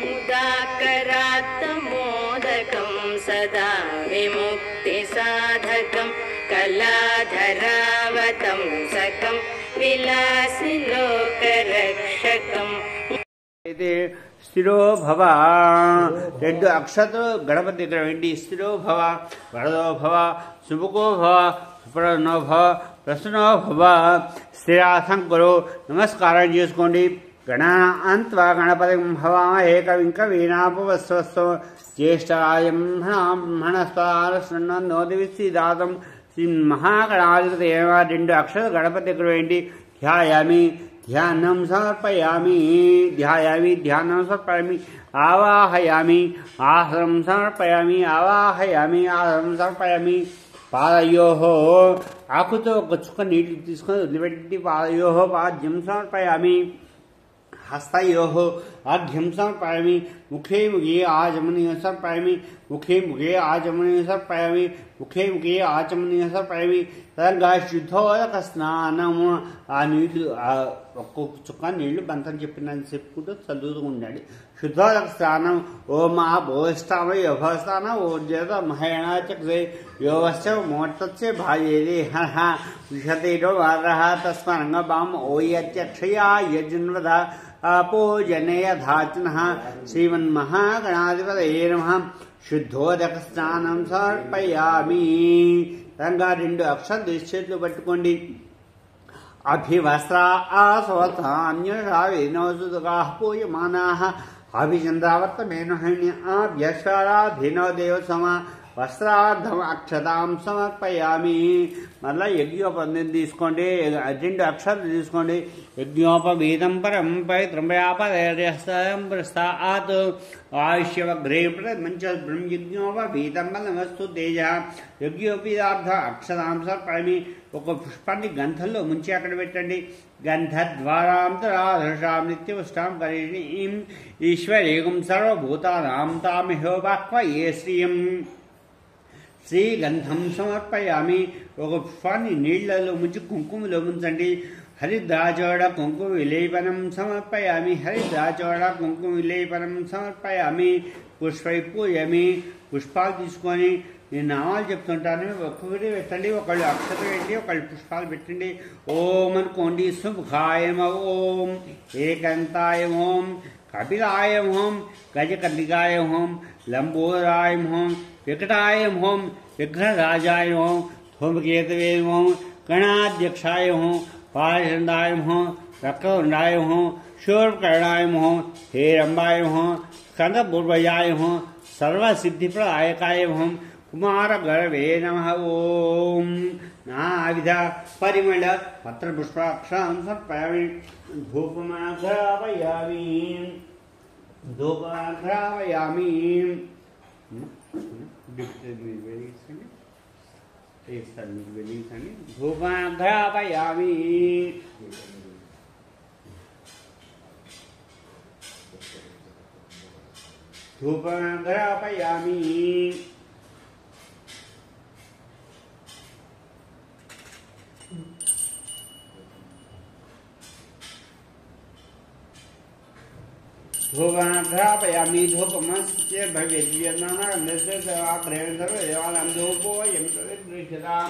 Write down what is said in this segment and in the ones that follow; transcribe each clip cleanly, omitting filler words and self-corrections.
मुदाकरात्तमोदकं सदा विमुक्तिसाधकं कलाधरावतंसकं विलासिलोकरक्षकम् స్థిరో భవ రెండు అక్షతలు గణపతి దగ్గర వెండి స్థిరో భవ వరదో భవ శుభకో భవ సుప్రసన్నో భవ ప్రసన్నో భవ స్థిరాసనం కురు నమస్కారం చేసుకోండి గణాన్త్వా గణపతి భవామహే కవిం కవీనాపవస్వస్వ జ్యేష్ఠరాజం బ్రహ్మణస్పదానోది విశ్రీదాతం శ్రీ మహాగణాధిపతి రెండు అక్షతలు గణపతి దగ్గర వెండి ధ్యాయామి ధ్యానం సమర్పయామి ధ్యాయామి ధ్యానం సమర్పయామి ఆవాహయామి ఆసనం సమర్పయామి ఆవాహయామి ఆసనం సమర్పయామి పాదయోహో ఆకుతో ఒక చుక్క నీళ్లు తీసుకొని వదిలిపెట్టి పాదయోహో పాద్యం సమర్పయామి హస్తయోహో ఆఘ్యం సమర్పయామి ముఖే ముఖే ఆచమనీయం సమర్పయామి ముఖే ముఖే ఆచమనీయం సమర్పయామి ముఖే ముఖే ఆచమనీయం సమర్పయామి తదంగా శుద్ధోదక స్నానము ఆ నీళ్లు ఒక్కొక్క చుక్క నీళ్లు బంతం చెప్పినని చెప్పుకుంటూ చదువుతూ ఉన్నాడు శుద్ధోదక స్నానం ఓం ఆ భోస్తామ యోభస్థాన ఓర్జత మహేణ చక్రే యోవశ్చ మోట్టచ్చే భాజేది హహ విషతేటో వారహ తస్మరంగ బామ ఓయత్యక్షయా యజన్వద అపోజనయధాచనః శ్రీమన్మహాగణాధిపతయే నమః శుద్ధోదక స్నానం సమర్పయామి రంగా రెండు అక్షరాలు తీసి చేతులు పట్టుకోండి అభివస్త్రా ఆసవతాన్యషావేనోసుగా పూయమానాః అభిచంద్రావర్తమేనుహణ్యాభ్యశ్వరాధీనో దేవసమా వస్త్రార్థం అక్షతాం సమర్పయామి మళ్ళీ యజ్ఞోపం తీసుకోండి రెండు అక్షరాలు తీసుకోండి యజ్ఞోపవీతం పరం పవిత్రం ప్రస్తాత్ ఆయుష్యవగ్రే మంచి బ్రహ్మయజ్ఞోపవీతం బలమస్తు తేజ యజ్ఞోపీతార్థ అక్షతాం సమర్పయామి ఒక పుష్పాన్ని గంధంలో ముంచి అక్కడ పెట్టండి గంధద్వారాంతరాధర్షాం నిత్యపుష్టాం కరీణీం ఈశ్వరేగం సర్వభూతానాం తామిహోవాక్వయే శ్రియం శ్రీగంధం సమర్పయామి ఒక పుష్పాన్ని నీళ్లలో ముంచి కుంకుమలో ముంచండి హరిద్రాచోడ కుంకుమ విలేపనం సమర్పయామి హరిద్రాచోడ కుంకుమ విలేపనం సమర్పయామి పుష్పై పూజమి పుష్పాలు తీసుకొని నేను నామాలు చెప్తుంటాను ఒక్కొక్కటి పెట్టండి ఒకళ్ళు అక్షత పెట్టి ఒకళ్ళు పుష్పాలు పెట్టండి ఓం అనుకోండి శుభాయం ఓం ఏకంతాయం ఓం కపిలాయం ఓం గజకర్ణికాయం ఓం లంబోదరాయం ఓం వికటాయం ఓం విఘ్నరాజాయం ఓం ధూమకేతవేయం ఓం గణాధ్యక్షాయం ఓం పాలచండాయం ఓం రక్తవుండాయం ఓం శూర్పకర్ణాయం ఓం హేరంబాయం ఓం స్కందపూర్వజాయం ఓం సర్వసిద్ధిప్రదాయకాయం ఓం కుమారగర్వే నమః ఓం నావిధ పరిమళ పత్రపుష్పాక్షరం సమర్పయామి ధూపమాఘ్రాపయామి ధూపమాఘ్రాపయామి ధూపమాఘ్రాపయామి ధూపమాఘ్రాపయామి ధూపమాఘ్రాపయామి ధూపమస్య భవేద్యనాగ్రేవాగ్రేవం ధూపోయం ప్రవిద్రిషతాం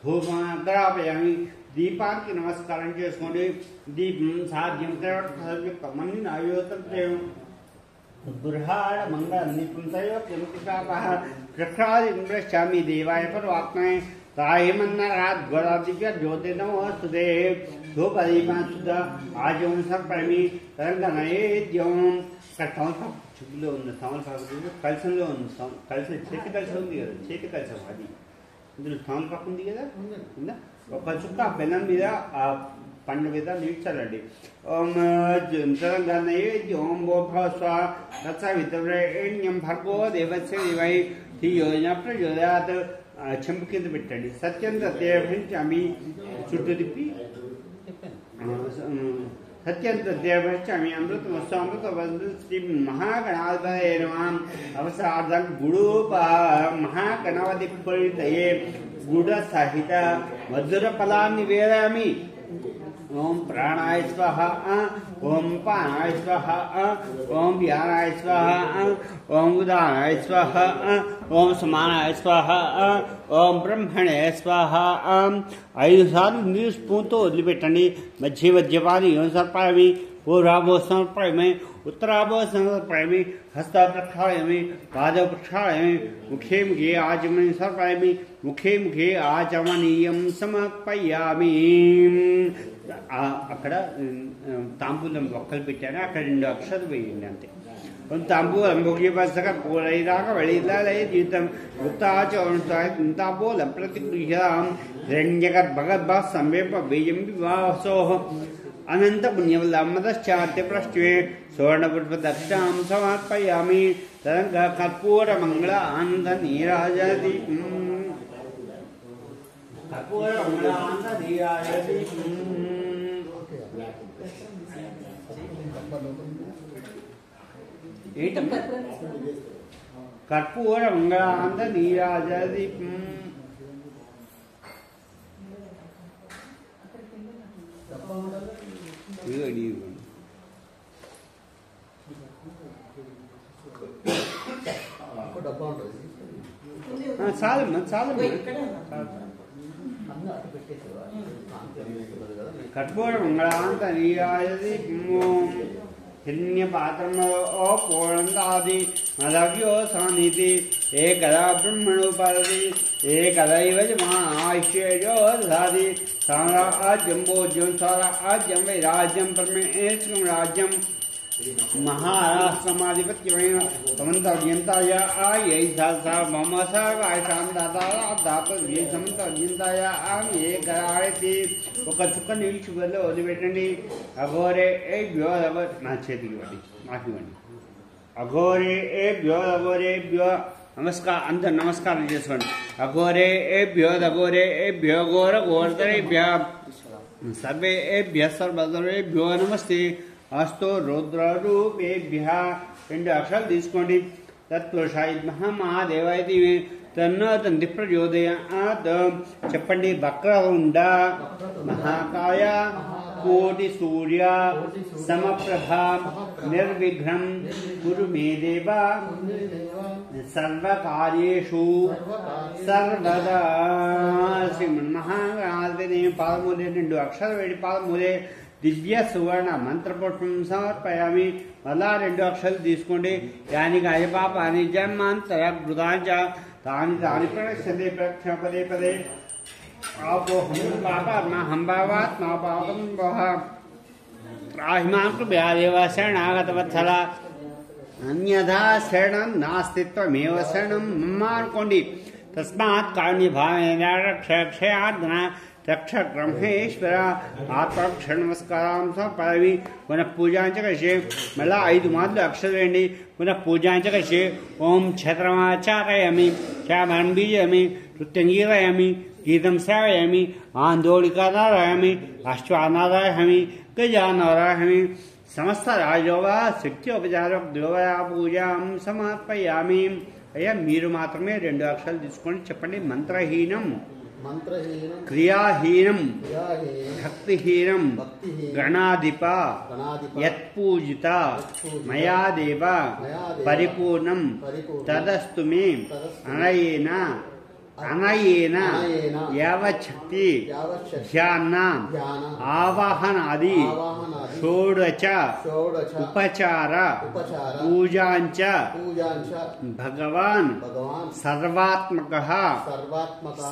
ధూపమాఘ్రాపయామి దీపానికి నమస్కారం చేసుకోండి దీపం సాధ్యం మన్ని నాయోత్రం బృహాడ మంగళ దీపం తయోక్యం పితాపః చక్రాదింద్రశ్చామి దేవాయ పరమాత్మనే తాహిమన్నరాద్వరాదివ్య జ్యోతిర్నమోస్తుతే ధూపదీపాంశుద్ధ ఆజం సమర్పయామి తరంగనైవేద్యం చుట్టులో ఉన్న తమలపాకు కలసంలో ఉన్న కలిసి చేతి కలిసి ఉంది కదా చేతి కలిసి అది ఇందులో తమలపాకు ఉంది కదా ఉందా ఒక చుక్క బెల్లం మీద ఆ పండు మీద నీడ్చాలండి ఓం తరంగనైవేద్యం ఓం భోభస్వ తత్సవితుర్వరేణ్యం భర్గో దేవస్య ధీమహి ధియో న ప్రచోదయాత్ చెంపు కింద పెట్టండి సత్యం సత్యభ్యంచామి చుట్టూ తిప్పి సత్యం సత్యభ్యంచామి అమృతమస్తు అమృతవస్తు శ్రీ మహాగణాధిపతయే నమః అవసార్థం గుడూప మహాగణపతి ప్రీతయే గుడ సహిత మధుర ఫలాన్ని వేదామి ओम प्राणाय स्वाहा ओम पानाय स्वाहा ओम व्यानाय स्वाहा ओम उदानाय स्वाहा ओम समानाय स्वाहा ओम ब्रह्मणे स्वाहा 5 సార్లు నీరు స్పూన్తో వదిలిపెట్టండి. మధ్య మధ్యపాది సమర్పయామి, పూర్వాభో సమర్పయామి, उत्तराभो समर्पयामि, हस्ता प्रक्षालयामि, पादौ प्रक्षालयामि, मुखे मुखे आचमनीयं समर्पयामि, मुखे मुखे आचमनीयं समर्पयामि. అక్కడ తాంబూలం ఒక్కలు పెట్టాను, అక్కడ 2 అక్షరాలు వేయండి అంతే. తాంబూలం భోగ్యపసక పూరైరాక వెళ్ళిదాలయ జీతం గుప్తాచోళం ప్రతిగృహ్యాం హిరణ్యగర్భగర్భ సంవేప బీజం వివాసోహం అనంత పుణ్యవల్లమ్మదశ్చార్య ప్రశ్నే సువర్ణపుష్ప దక్షాం సమర్పయామి. తరంగ కర్పూర మంగళ ఆనంద నీరాజతి కర్పూర మంగళ ఆనంద నీరాజతి కర్పూర మంగళ ఆనంద నీరాజతి కర్పూర మంగళాంత నీరాజతి हिरण्यपात्रमो पूर्णन्तादि मदव्यो सानिति एकदा ब्रह्मणोपरति एकदैव आयुष्येजो दधाति साम्राज्यं भोज्यं साम्राज्यं वैराज्यं परमेश्वरं राज्यं महाराष्ट्रमाधिपत्यमेव समन्तर्यन्ताय आयै सा मम सर्वासां दातव्ये समन्तर्यन्ताय आमे करायति ఒక చుక్క నీళ్ళు షుగర్లో వదిలిపెట్టండి. అఘోరే ఏ బ్యో నా చేతికి ఇవ్వండి, నాకు ఇవ్వండి. అఘోరే ఏ బ్యో అఘోరే బ్యో నమస్కారం, అందరు నమస్కారం చేసుకోండి. అఘోరే ఏ బ్యో అఘోరే ఏ బ్యో ఘోర ఘోరతరే బ్యో సర్వే ఏ భ్య సర్వే భ్యో నమస్తే అస్తో రుద్రరూపేభ్య 2 అక్షరాలు తీసుకోండి. తత్పురుషాయ మహాదేవాయ తన్నో తంది ప్రచోదయాత్ చెప్పండి. వక్రతుండ మహాకాయ కోటి సూర్య సమప్రభ నిర్విఘ్నం కురు మే దేవ సర్వకార్యేషు సర్వదా. శ్రీమన్మహాగణాధిపతి పాదమూలే 2 అక్షరాలు వేడి పాదమూలే దివ్య సువర్ణ మంత్రపుష్పం సమర్పయామి. మళ్ళా 2 అక్షరాలు తీసుకోండి. యాని గాయపాపాని జన్మాంతర కృతాంచ తాని తాని ప్రణశ్యంతే ప్రక్ష పదే పదే ఆపోహం పాపాత్మ హంభావాత్మ పాపం వహ త్రాహిమాం కృపయాదేవ శరణాగతవత్సల అన్యథా శరణం నాస్తిత్వమేవ శరణం మమ అనుకోండి. తస్మాత్ కారుణ్యభావేన రక్ష క్షయార్దన रक्ष ब्रह्मेश्वर आत्मरक्ष नमस्कारां समर्पयामि. पुनः पूजां च करिष्ये. मళ్ళా 5 మార్లు అక్షరాలు వేయండి. पुनः पूजां च करिष्ये. ओम छत्रमाचारयामि, श्यामं बीजयामि, नृत्यङ्गीरयामि, गीतं श्रावयामि, आन्दोलिकानारायामि, अश्वानारायामि, गजानारायामि. समस्त राजोगा శక్త్యోపచార దేవయా పూజాం సమర్పయామి. అయ్యా మీరు మాత్రమే 2 అక్షరాలు తీసుకోండి. చెప్పండి. మంత్రహీనం క్రియాహీనం భక్తిహీనం గణాధిప యత్పూజిత మయా దేవ పరిపూర్ణం తదస్తు మే అనయేన అనయేన యావచ్చక్తి ధ్యాన ఆవాహనాది షోడచ ఉపచార పూజాంచ భగవాన్ సర్వాత్మకః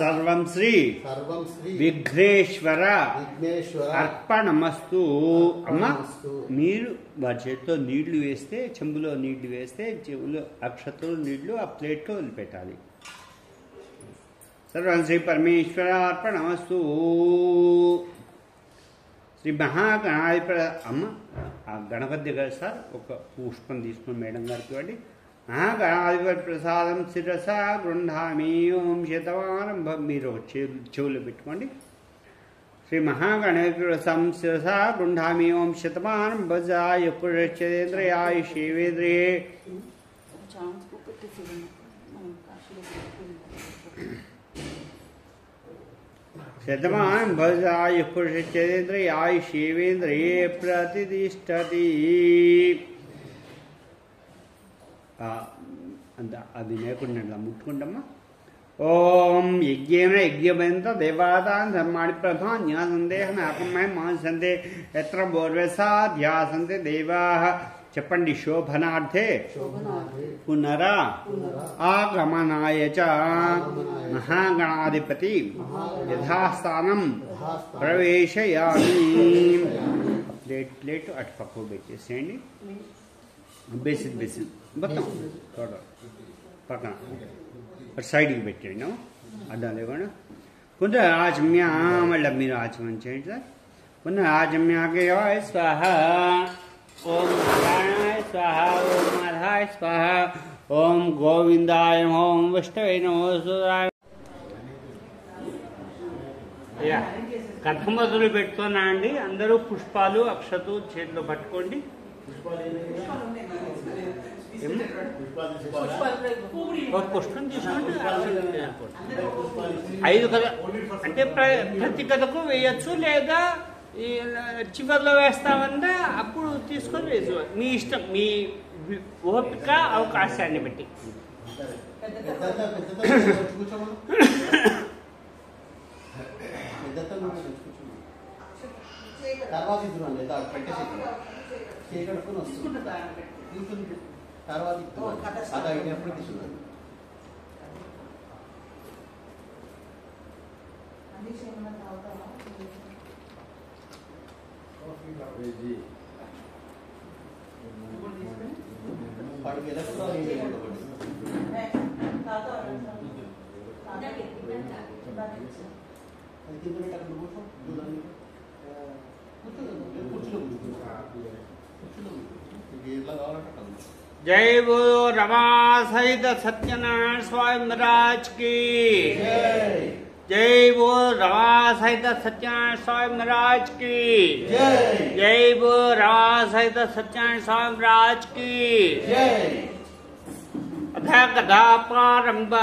సర్వం శ్రీ విఘ్నేశ్వర అర్పణమస్తు. అమ్మ మీరు వారి చేతితో నీళ్లు వేస్తే, చెంబులో నీళ్లు వేస్తే చెంబులో అక్షతలు నీళ్లు ఆ ప్లేట్లో వదిలిపెట్టాలి. సర్వం శ్రీ పరమేశ్వరార్పణమస్తు. శ్రీ మహాగణాధిపతి అమ్మ ఆ గణపతి దగ్గర సార్ ఒక పుష్పం తీసుకుని మేడం గారికి ఇవ్వండి. మహాగణాధిపతి ప్రసాదం శిరస గృహామి ఓం శతమారంభం. మీరు చెవులు పెట్టుకోండి. శ్రీ మహాగణపతి ప్రసాదం శిరస గృహామి ఓం శతమారంభాయ పురుషేంద్రయాయుషేవేంద్రియే. శతమానం భవతి పురుషేంద్రియ ఆయుషేంద్రియే ప్రతిష్టతి. అంత అది లేకుండా ముట్టుకుంటామా. ఓం యజ్ఞేన యజ్ఞమంత దేవతాన్ ధర్మాణి ప్రధాన్య సందేహనాకమయ మాసంతే ఎత్ర బోర్వసా ధ్యాసంతే దేవాః. చెప్పండి. శోభనార్థే పునరా ఆగమనాయ చ మహాగణాధిపతి యథాస్థానం ప్రవేశయామి. ప్లేట్ అటు పక్కకు పెట్టేసేయండి. బేసిన్ మొత్తం టోటల్ పక్కన అటు సైడ్కి పెట్టండి. అడ్డం లేకుండా పునరాచమ్య. మళ్ళీ మీరు ఆచమనం చేయండి సార్. పునరాచమ్యాయ స్వాహ. ఓం నారాయణాయ స్వాహ. ఓం మాధవాయ స్వాహ. ఓం గోవిందాయ నమః. ఓం విష్ణవే నమః. సురాయ కథ మొదలు పెడుతున్నా అండి. అందరూ పుష్పాలు అక్షతు చేతిలో పట్టుకోండి. ఒక పుష్పం తీసుకోండి. 5 కథ అంటే ప్రతి కథకు వేయచ్చు, లేదా చివరిలో వేస్తామన్నా అప్పుడు తీసుకొని వేసుకోవాలి. మీ ఇష్టం, మీ ఓపిక అవకాశాన్ని బట్టి. जय बोलो रमा सहित सत्यनारायण स्वामी महाराज की जय। बोलो रमा सहित सत्यनारायण स्वामी महाराज की जय। बोलो रमा सहित सत्यनारायण स्वामी महाराज की अथ कथा प्रारंभ।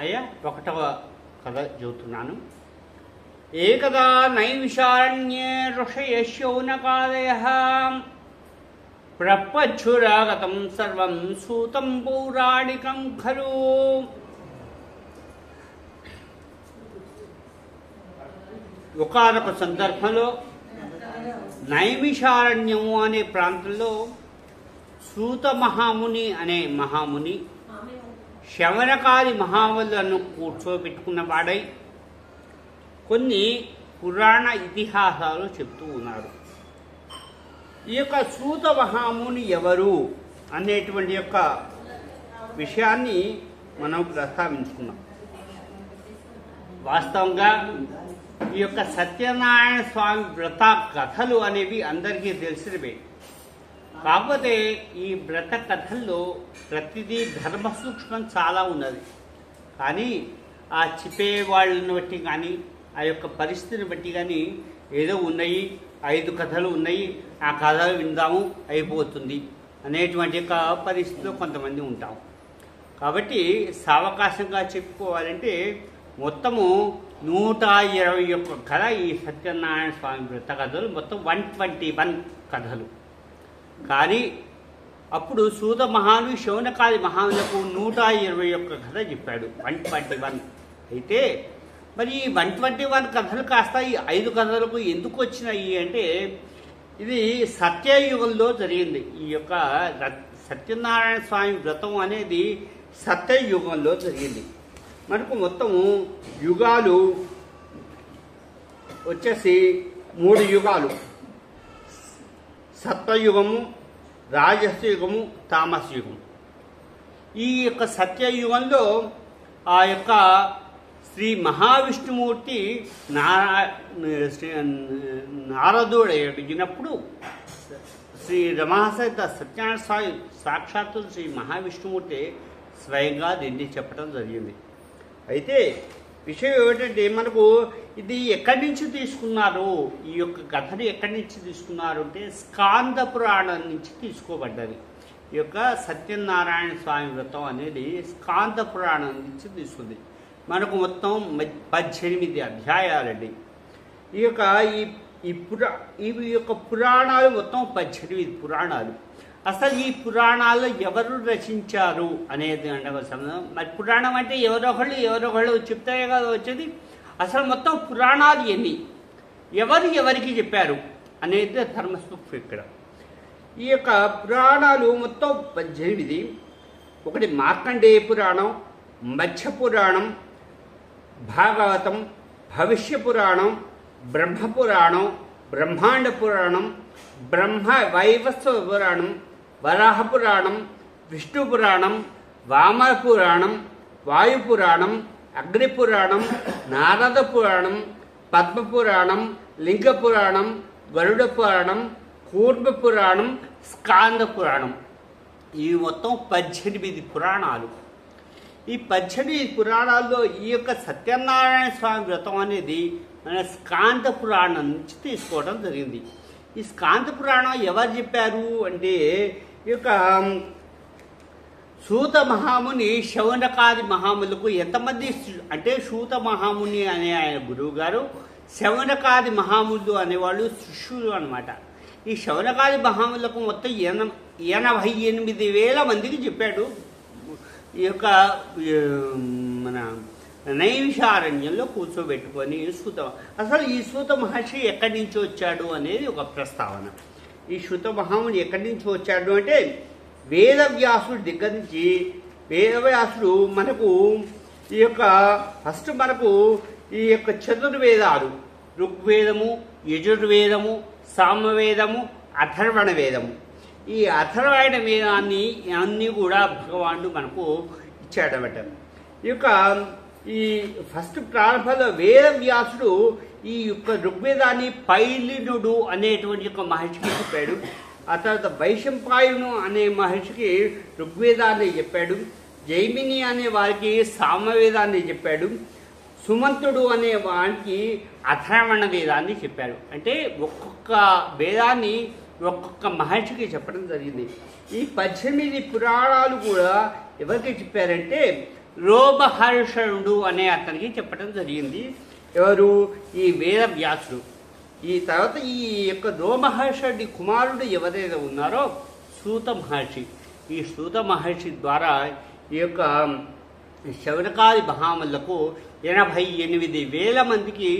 अय्या ఒకటవ కథ చెబుతున్నాను. ఏకదా నైమిషారణ్యే ఋషయః శౌనకాదయః ప్రపచ్చురాగతం సర్వం సూతం పౌరాణికం ఖలు. ఒకానొక సందర్భంలో నైమిషారణ్యము అనే ప్రాంతంలో సూత మహాముని అనే మహాముని శవనకాది మహాములను కూర్చోబెట్టుకున్న వాడై కొన్ని పురాణ ఇతిహాసాలు చెప్తూ ఉన్నారు. ఈ యొక్క సూత మహాముని ఎవరు అనేటువంటి యొక్క విషయాన్ని మనం ప్రస్తావించుకున్నాం. వాస్తవంగా ఈ యొక్క సత్యనారాయణ స్వామి వ్రత కథలు అనేవి అందరికీ తెలిసినవే. కాకపోతే ఈ వ్రత కథల్లో ప్రతిదీ ధర్మ సూక్ష్మం చాలా ఉన్నది. కానీ ఆ చెప్పే వాళ్ళని బట్టి కానీ ఆ యొక్క పరిస్థితిని బట్టి కానీ ఏదో ఉన్నాయి, 5 కథలు ఉన్నాయి, ఆ కథలు విందాము అయిపోతుంది అనేటువంటి యొక్క పరిస్థితిలో కొంతమంది ఉంటాం. కాబట్టి సావకాశంగా చెప్పుకోవాలంటే మొత్తము 121 కథ ఈ సత్యనారాయణ స్వామి వ్రత కథలు, మొత్తం 121 కథలు. కానీ అప్పుడు సూత మహాను శౌనకాది మహానులకు 121 కథ చెప్పాడు, 121. అయితే మరి ఈ 121 కథలు కాస్త ఈ 5 కథలకు ఎందుకు వచ్చినాయి అంటే, ఇది సత్యయుగంలో జరిగింది. ఈ యొక్క సత్యనారాయణ స్వామి వ్రతం అనేది సత్యయుగంలో జరిగింది. మనకు మొత్తము యుగాలు వచ్చేసి 3 యుగాలు: సత్వయుగము, రాజసయుగము, తామస యుగము. ఈ యొక్క సత్యయుగంలో ఆ యొక్క శ్రీ మహావిష్ణుమూర్తి నారదుడు అడిగినప్పుడు శ్రీ రమాసహిత సత్యనారాయణ స్వామి సాక్షాత్తు శ్రీ మహావిష్ణుమూర్తి స్వయంగా దీన్ని చెప్పడం జరిగింది. అయితే విషయం ఏమిటంటే, మనకు ఇది ఎక్కడి నుంచి తీసుకున్నారు, ఈ యొక్క కథని ఎక్కడి నుంచి తీసుకున్నారు అంటే స్కాంద పురాణం నుంచి తీసుకోబడ్డది. ఈ యొక్క సత్యనారాయణ స్వామి వ్రతం అనేది స్కాంద పురాణం నుంచి తీసుకుంది. మనకు మొత్తం 18 అధ్యాయాలండి. ఈ యొక్క పురాణాలు మొత్తం 18 పురాణాలు. అసలు ఈ పురాణాలు ఎవరు రచించారు అనేది అంటే మరి పురాణం అంటే ఎవరొకళ్ళు చెప్తే కదా వచ్చేది. అసలు మొత్తం పురాణాలు ఎన్ని, ఎవరికి చెప్పారు అనేది ధర్మసూక్ష్మం ఇక్కడ. ఈ యొక్క పురాణాలు మొత్తం 18. ఒకటి మార్కండేయ పురాణం, మత్స్య పురాణం, భాగవతం, భవిష్య పురాణం, బ్రహ్మ పురాణం, బ్రహ్మాండ పురాణం, వైవస్వ పురాణం, వరాహ పురాణం, విష్ణు పురాణం, వామన పురాణం, వాయు పురాణం, అగ్ని పురాణం, నారద పురాణం, పద్మ పురాణం, లింగ పురాణం, గరుడ పురాణం, కూర్మ పురాణం, స్కాంద పురాణం. ఇవి మొత్తం 18 పురాణాలు. ఈ 18 పురాణాల్లో ఈ యొక్క సత్యనారాయణ స్వామి వ్రతం అనేది మన స్కాంద పురాణం నుంచి తీసుకోవడం జరిగింది. ఈ స్కాంద పురాణం ఎవరు చెప్పారు అంటే ఈ యొక్క సూత మహాముని శౌనకాది మహాములకు ఎంతమంది అంటే సూత మహాముని అనే ఆయన గురువు గారు, శౌనకాది మహాములు అనేవాళ్ళు శిష్యులు అన్నమాట. ఈ శౌనకాది మహాములకు మొత్తం 88,000 మందికి చెప్పాడు ఈ యొక్క మన నైమిషారణ్యంలో కూర్చోబెట్టుకొని సూత. అసలు ఈ సూత మహర్షి ఎక్కడి నుంచి వచ్చాడు అనేది ఒక ప్రస్తావన. ఈ సూత మహాముని ఎక్కడి నుంచి వచ్చాడు అంటే వేదవ్యాసుడి దగ్గర నుంచి. వేదవ్యాసుడు మనకు ఈ యొక్క ఫస్ట్ మనకు ఈ యొక్క చతుర్వేదాలు ఋగ్వేదము, యజుర్వేదము, సామవేదము, అథర్వణ వేదము. ఈ అథర్వణ వేదాన్ని అన్నీ కూడా భగవానుడు మనకు ఇచ్చాడనమాట. ఈ ఫస్ట్ ప్రారంభంలో వేదవ్యాసుడు ఈ యొక్క ఋగ్వేదాన్ని పైలినుడు అనేటువంటి యొక్క మహర్షికి చెప్పాడు. ఆ తర్వాత వైశంపాయను అనే మహర్షికి ఋగ్వేదాన్ని చెప్పాడు. జైమిని అనే వారికి సామవేదాన్ని చెప్పాడు. సుమంతుడు అనే వారికి అథర్వణ వేదాన్ని చెప్పాడు. అంటే ఒక్కొక్క వేదాన్ని ఒక్కొక్క మహర్షికి చెప్పడం జరిగింది. ఈ 18 పురాణాలు కూడా ఎవరికి చెప్పారంటే రోమహర్షణుడు అనే అతనికి చెప్పడం జరిగింది. ఎవరు? ఈ వేదవ్యాసుడు. ఈ తర్వాత ఈ యొక్క రోమహర్షుడి కుమారుడు ఎవరైతే ఉన్నారో సూత మహర్షి. ఈ సూత మహర్షి ద్వారా ఈ యొక్క శౌనకాది మహాములకు 88,000 మందికి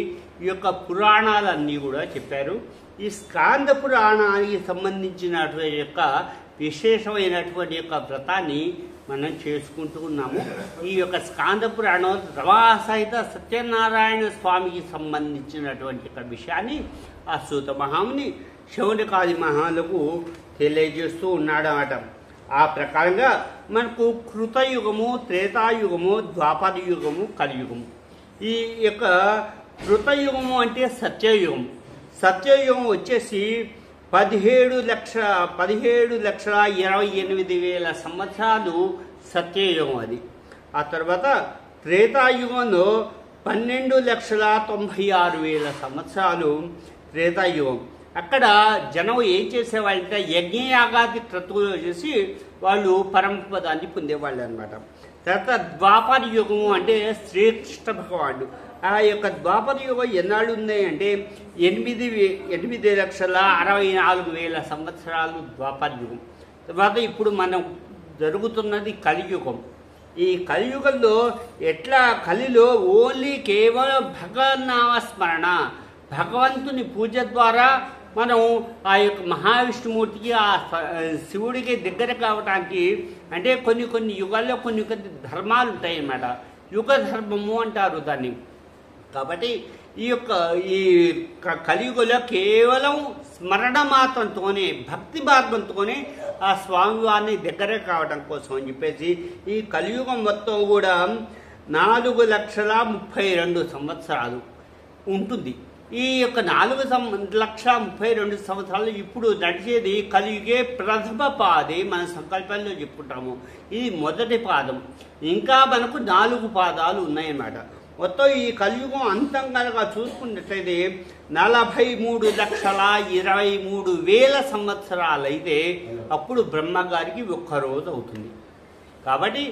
ఈ యొక్క పురాణాలన్నీ కూడా చెప్పారు. ఈ స్కాంద పురాణానికి సంబంధించినటువంటి యొక్క విశేషమైనటువంటి యొక్క వ్రతాన్ని మనం చేసుకుంటూ ఉన్నాము. ఈ యొక్క స్కాంద పురాణం రమాసహిత సత్యనారాయణ స్వామికి సంబంధించినటువంటి యొక్క విషయాన్ని ఆ సూత మహాముని శౌనకాది మహాలకు తెలియజేస్తూ ఉన్నాడు అన్నమాట. ఆ ప్రకారంగా మనకు కృతయుగము, త్రేతాయుగము, ద్వాపర యుగము, కలియుగము. ఈ యొక్క కృతయుగము అంటే సత్యయుగం. సత్యయుగం వచ్చేసి 17,28,000 సంవత్సరాలు సత్యయుగం అది. ఆ తర్వాత త్రేతాయుగంలో 12,96,000 సంవత్సరాలు త్రేతాయుగం. అక్కడ జనం ఏం చేసేవాళ్ళంటే యజ్ఞయాగాది క్రతువులు చేసి వాళ్ళు పరమపదాన్ని పొందేవాళ్ళు అనమాట. తర్వాత ద్వాపర యుగము అంటే శ్రీకృష్ణ భగవానుడు. ఆ యొక్క ద్వాపర యుగం ఎన్నాళ్ళు ఉన్నాయి అంటే 8,64,000 సంవత్సరాలు ద్వాపర యుగం. తర్వాత ఇప్పుడు మనం జరుగుతున్నది కలియుగం. ఈ కలియుగంలో ఎట్లా కలిలో ఓన్లీ కేవలం భగవన్నామస్మరణ, భగవంతుని పూజ ద్వారా మనం ఆ యొక్క మహావిష్ణుమూర్తికి ఆ శివుడికి దగ్గర కావడానికి అంటే కొన్ని యుగాల్లో కొన్ని ధర్మాలు ఉంటాయి అన్నమాట. యుగ ధర్మము అంటారు దాన్ని. కాబట్టి ఈ కలియుగంలో కేవలం స్మరణ మాత్రంతోనే భక్తి మార్గంతోనే ఆ స్వామివారిని దగ్గర కావడం కోసం అని చెప్పేసి ఈ కలియుగం మొత్తం కూడా 4,32,000 సంవత్సరాలు ఉంటుంది. ఈ యొక్క 4,32,000 సంవత్సరాలు ఇప్పుడు నడిచేది కలియుగే ప్రథమ పాదే మన సంకల్పంలో చెప్పుకుంటాము. ఇది మొదటి పాదం. ఇంకా మనకు 4 పాదాలు ఉన్నాయన్నమాట. మొత్తం ఈ కలియుగం అంతం కనుక చూసుకున్నట్లయితే 43,23,000 సంవత్సరాలు అయితే అప్పుడు బ్రహ్మగారికి ఒక్కరోజు అవుతుంది. కాబట్టి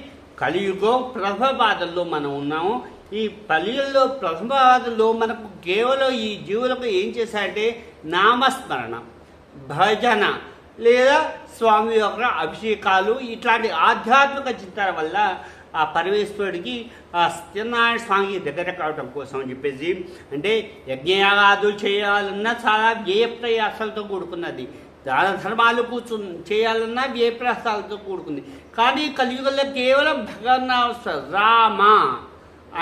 కలియుగం ప్రథమ పాదంలో మనం ఉన్నాము. ఈ కలియుగంలో ప్రథమావధిలో మనకు కేవలం ఈ జీవులకు ఏం చేశారంటే నామస్మరణ, భజన లేదా స్వామి యొక్క అభిషేకాలు ఇట్లాంటి ఆధ్యాత్మిక చింతన వల్ల ఆ పరమేశ్వరుడికి ఆ సత్యనారాయణ స్వామికి దగ్గర కావడం కోసం అని చెప్పేసి, అంటే యజ్ఞయాగాదులు చేయాలన్నా చాలా వ్యయప్రయాసాలతో కూడుకున్నది, దాన ధర్మాలు చేయాలన్నా వ్యయప్రయాసాలతో కూడుకుంది. కానీ కలియుగంలో కేవలం భగవన్నామస్మరణ రామ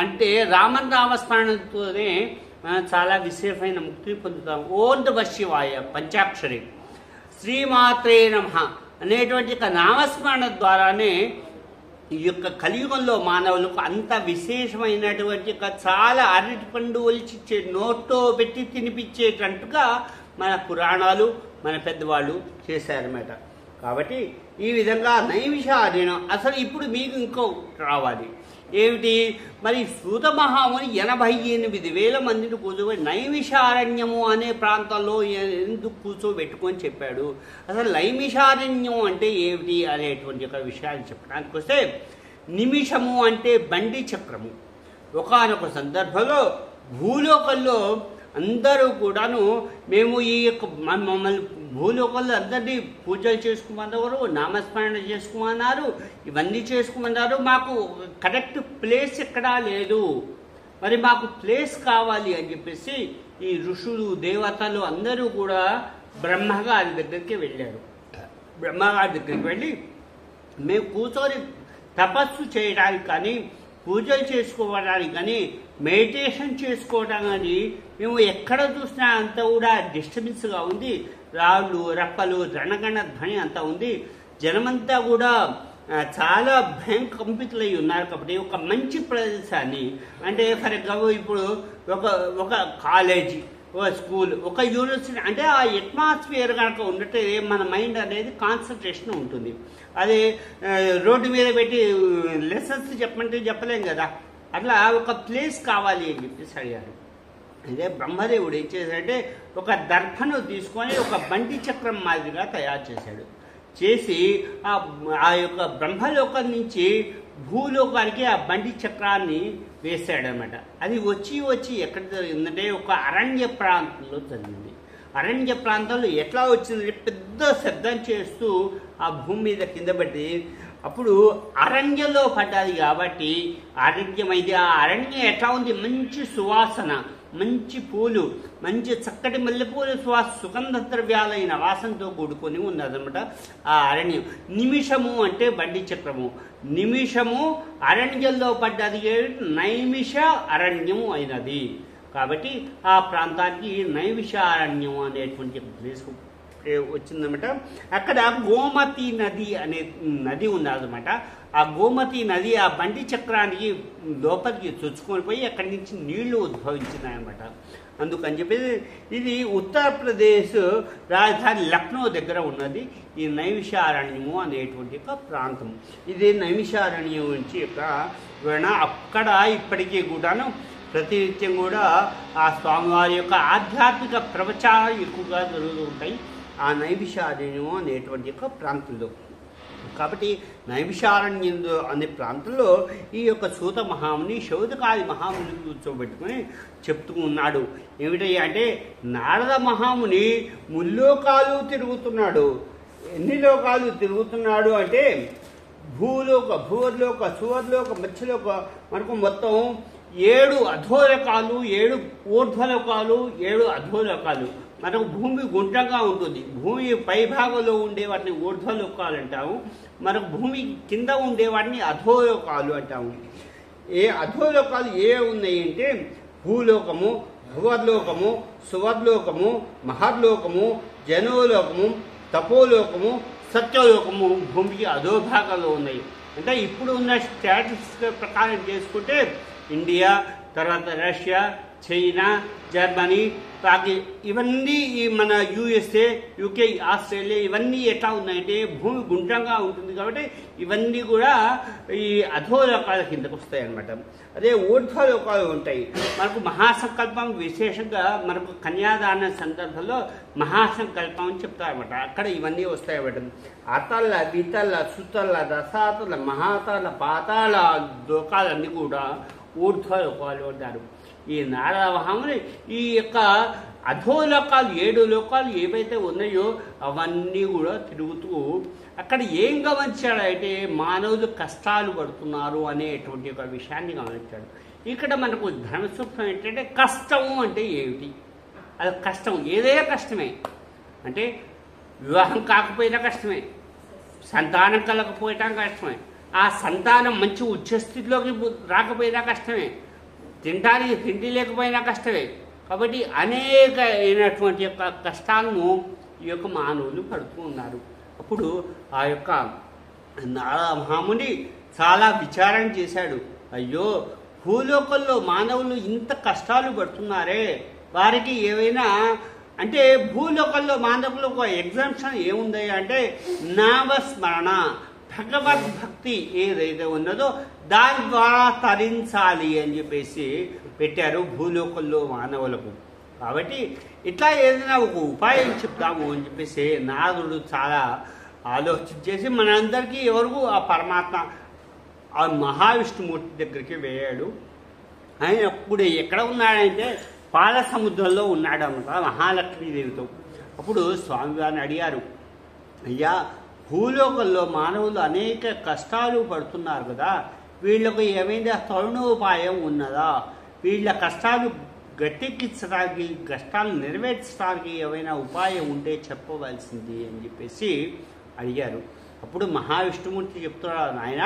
అంటే రామనామస్మరణతోనే చాలా విశేషమైన ముక్తిని పొందుతాం. ఓం నమః శివాయ పంచాక్షరి, శ్రీమాత్రే నమః అనేటువంటి నామస్మరణ ద్వారానే ఈ యొక్క కలియుగంలో మానవులకు అంత విశేషమైనటువంటి చాలా అరటి పండు ఒలిచిచ్చే నోట్లో పెట్టి తినిపించేటట్టుగా మన పురాణాలు మన పెద్దవాళ్ళు చేశారన్నమాట. కాబట్టి ఈ విధంగా నైమిషారణ్యం అసలు ఇప్పుడు మీకు ఇంకో రావాలి ఏమిటి, మరి సూత మహాముని 88,000 మందిని కూర్చోబెట్టి నైమిషారణ్యము అనే ప్రాంతంలో ఎందుకు కూర్చోబెట్టుకొని చెప్పాడు. అసలు నైమిషారణ్యం అంటే ఏమిటి అనేటువంటి ఒక విషయాన్ని చెప్పడానికి వస్తే, నిమిషము అంటే బండి చక్రము. ఒకానొక సందర్భంలో భూలోకంలో అందరూ కూడాను మేము ఈ యొక్క మమ్మల్ని భూలోకంలో అందరినీ పూజలు చేసుకోమన్నారు, నామస్మరణ చేసుకోమన్నారు, ఇవన్నీ చేసుకోమన్నారు, మాకు కరెక్ట్ ప్లేస్ ఎక్కడా లేదు, మరి మాకు ప్లేస్ కావాలి అని చెప్పేసి ఈ ఋషులు దేవతలు అందరూ కూడా బ్రహ్మగారి దగ్గరికి వెళ్ళారు. బ్రహ్మగారి దగ్గరికి వెళ్ళి మేము కూర్చొని తపస్సు చేయడానికి కానీ, పూజలు చేసుకోవడానికి కానీ, మెడిటేషన్ చేసుకోవడానికి కానీ మేము ఎక్కడ చూసినా అంతా కూడా డిస్టర్బెన్స్గా ఉంది, రాళ్ళు రప్పలు రణగణ ధ్వని అంతా ఉంది, జనమంతా కూడా చాలా భయంకంపితులై ఉన్నారు. కాబట్టి ఒక మంచి ప్రదేశాన్ని, అంటే ఫర్ ఎగ్జాంపుల్ ఇప్పుడు ఒక కాలేజీ, ఒక స్కూల్, ఒక యూనివర్సిటీ, అంటే ఆ అట్మాస్ఫియర్ కనుక ఉన్నట్టే మన మైండ్ అనేది కాన్సన్ట్రేషన్ ఉంటుంది. అదే రోడ్డు మీద పెట్టి లెసన్స్ చెప్పమంటే చెప్పలేం కదా, అట్లా ఒక ప్లేస్ కావాలి అని చెప్పేసి అడిగారు. అదే బ్రహ్మదేవుడు ఏం చేశాడంటే ఒక దర్భను తీసుకొని ఒక బండి చక్రం మాదిరిగా తయారు చేశాడు. చేసి ఆ యొక్క బ్రహ్మలోకం నుంచి భూలోకానికి ఆ బండి చక్రాన్ని వేశాడనమాట. అది వచ్చి ఎక్కడ జరిగిందంటే ఒక అరణ్య ప్రాంతంలో జరిగింది. అరణ్య ప్రాంతంలో ఎట్లా వచ్చిందంటే పెద్ద శబ్దం చేస్తూ ఆ భూమి మీద కింద పడి, అప్పుడు అరణ్యంలో పడ్డది కాబట్టి అరణ్యమైంది. ఆ అరణ్యం ఎట్లా ఉంది, మంచి సువాసన, మంచి పూలు, మంచి చక్కటి మల్లెపూల సువాస, సుగంధ ద్రవ్యాలైన వాసనతో కూడుకొని ఉన్నదన్నమాట ఆ అరణ్యం. నిమిషము అంటే బండి చక్రము, నిమిషము అరణ్యంలో పడ్డది నైమిష అరణ్యము అయినది. కాబట్టి ఆ ప్రాంతానికి నైమిషారణ్యం అనేటువంటి ప్లేస్ వచ్చిందన్నమాట. అక్కడ గోమతి నది అనే నది ఉన్నదన్నమాట. ఆ గోమతి నది ఆ బండి చక్రానికి లోపలికి చొచ్చుకొని పోయి అక్కడి నుంచి నీళ్లు ఉద్భవించినాయన్నమాట. అందుకని చెప్పేసి ఇది ఉత్తరప్రదేశ్ రాజధాని లక్నో దగ్గర ఉన్నది ఈ నైమిషారణ్యము అనేటువంటి ఒక ప్రాంతం. ఇది నైమిషారణ్యం నుంచి యొక్క అక్కడ ఇప్పటికీ కూడాను ప్రతినిత్యం కూడా ఆ స్వామివారి యొక్క ఆధ్యాత్మిక ప్రవచనాలు ఎక్కువగా జరుగుతూ ఉంటాయి ఆ నైమిషారణ్యం అనేటువంటి యొక్క ప్రాంతంలో. కాబట్టి నైమిషారణ్యం అనే ప్రాంతంలో ఈ యొక్క సూత మహాముని శౌనకాది మహాముని కూర్చోబెట్టుకుని చెప్తూ ఉన్నాడు. ఏమిటి అంటే నారద మహాముని ముల్లోకాలు తిరుగుతున్నాడు. ఎన్ని లోకాలు తిరుగుతున్నాడు అంటే భూలోక, భూవర్లోక, సువర్లోక, మత్స్యలోక, మనకు మొత్తం 7 అధోలోకాలు, 7 ఊర్ధ్వలోకాలు, 7 అధోలోకాలు. మనకు భూమి గుండ్రంగా ఉంటుంది. భూమి పై భాగంలో ఉండే వాటిని ఊర్ధ్వలోకాలు అంటాము, మనకు భూమి కింద ఉండే వాటిని అధోలోకాలు అంటాము. ఏ అధోలోకాలు ఏ ఉన్నాయి అంటే భూలోకము, భువర్లోకము, సువర్లోకము, మహర్లోకము, జనోలోకము, తపోలోకము, సత్యలోకము భూమికి అధోభాగంలో ఉన్నాయి. అంటే ఇప్పుడు ఉన్న స్టాటిస్టిక్స్ ప్రకారం చేసుకుంటే ఇండియా, తర్వాత రష్యా, చైనా, జర్మనీ, ఇవన్నీ మన యూఎస్ఏ, యూకే, ఆస్ట్రేలియా ఇవన్నీ ఎట్లా ఉన్నాయంటే భూమి గుండ్రంగా ఉంటుంది కాబట్టి ఇవన్నీ కూడా ఈ అధోలోకాల కిందకు వస్తాయి అన్నమాట. అదే ఊర్ధ్వలోకాలు ఉంటాయి. మనకు మహాసంకల్పం విశేషంగా మనకు కన్యాదాన సందర్భంలో మహాసంకల్పం అని చెప్తారన్నమాట. అక్కడ ఇవన్నీ వస్తాయి అన్నమాట. అతల, వితల, సుతల, రసాతల, మహాతల, పాతాళ లోకాలన్నీ కూడా ఊర్ధ్వలోకాలు అంటారు. ఈ నారద మహాముని ఈ యొక్క అధోలోకాలు 7 లోకాలు ఏవైతే ఉన్నాయో అవన్నీ కూడా తిరుగుతూ అక్కడ ఏం గమనించాడంటే మానవులు కష్టాలు పడుతున్నారు అనేటువంటి ఒక విషయాన్ని గమనించాడు. ఇక్కడ మనకు ధర్మసూత్రం ఏంటంటే కష్టము అంటే ఏమిటి? అది కష్టం, ఏదైనా కష్టమే. అంటే వివాహం కాకపోయినా కష్టమే, సంతానం కలగకపోయినా కష్టమే, ఆ సంతానం మంచి ఉచ్చస్థితిలోకి రాకపోయినా కష్టమే, తినడానికి తిండి లేకపోయినా కష్టమే. కాబట్టి అనేకమైనటువంటి యొక్క కష్టాలను ఈ యొక్క మానవులు పడుతూ ఉన్నారు. అప్పుడు ఆ యొక్క నారద మహాముని చాలా విచారం చేశాడు. అయ్యో, భూలోకంలో మానవులు ఇంత కష్టాలు పడుతున్నారే, వారికి ఏవైనా అంటే భూలోకంలో మానవులు ఒక ఎగ్జామ్షన్ ఏముంది అంటే నామస్మరణ, భగవద్భక్తి ఏదైతే ఉన్నదో దాని ద్వారా తరించాలి అని చెప్పేసి పెట్టారు భూలోకంలో మానవులకు. కాబట్టి ఇట్లా ఏదైనా ఒక ఉపాయం చెప్తాము అని చెప్పేసి నారదుడు చాలా ఆలోచించేసి మనందరికీ ఎవరికి ఆ పరమాత్మ ఆ మహావిష్ణుమూర్తి దగ్గరికి వేయాడు. ఆయన అప్పుడు ఎక్కడ ఉన్నాడంటే పాల సముద్రంలో ఉన్నాడు అన్నమాట మహాలక్ష్మీదేవితో. అప్పుడు స్వామివారిని అడిగారు, అయ్యా, భూలోకంలో మానవులు అనేక కష్టాలు పడుతున్నారు కదా, వీళ్ళకు ఏమైనా తరుణోపాయం ఉన్నదా? వీళ్ళ కష్టాలు గట్టెక్కించడానికి, కష్టాలు నెరవేర్చడానికి ఏమైనా ఉపాయం ఉంటే చెప్పవలసింది అని చెప్పేసి అడిగారు. అప్పుడు మహావిష్ణుమూర్తి చెప్తున్నాడు, నాయన,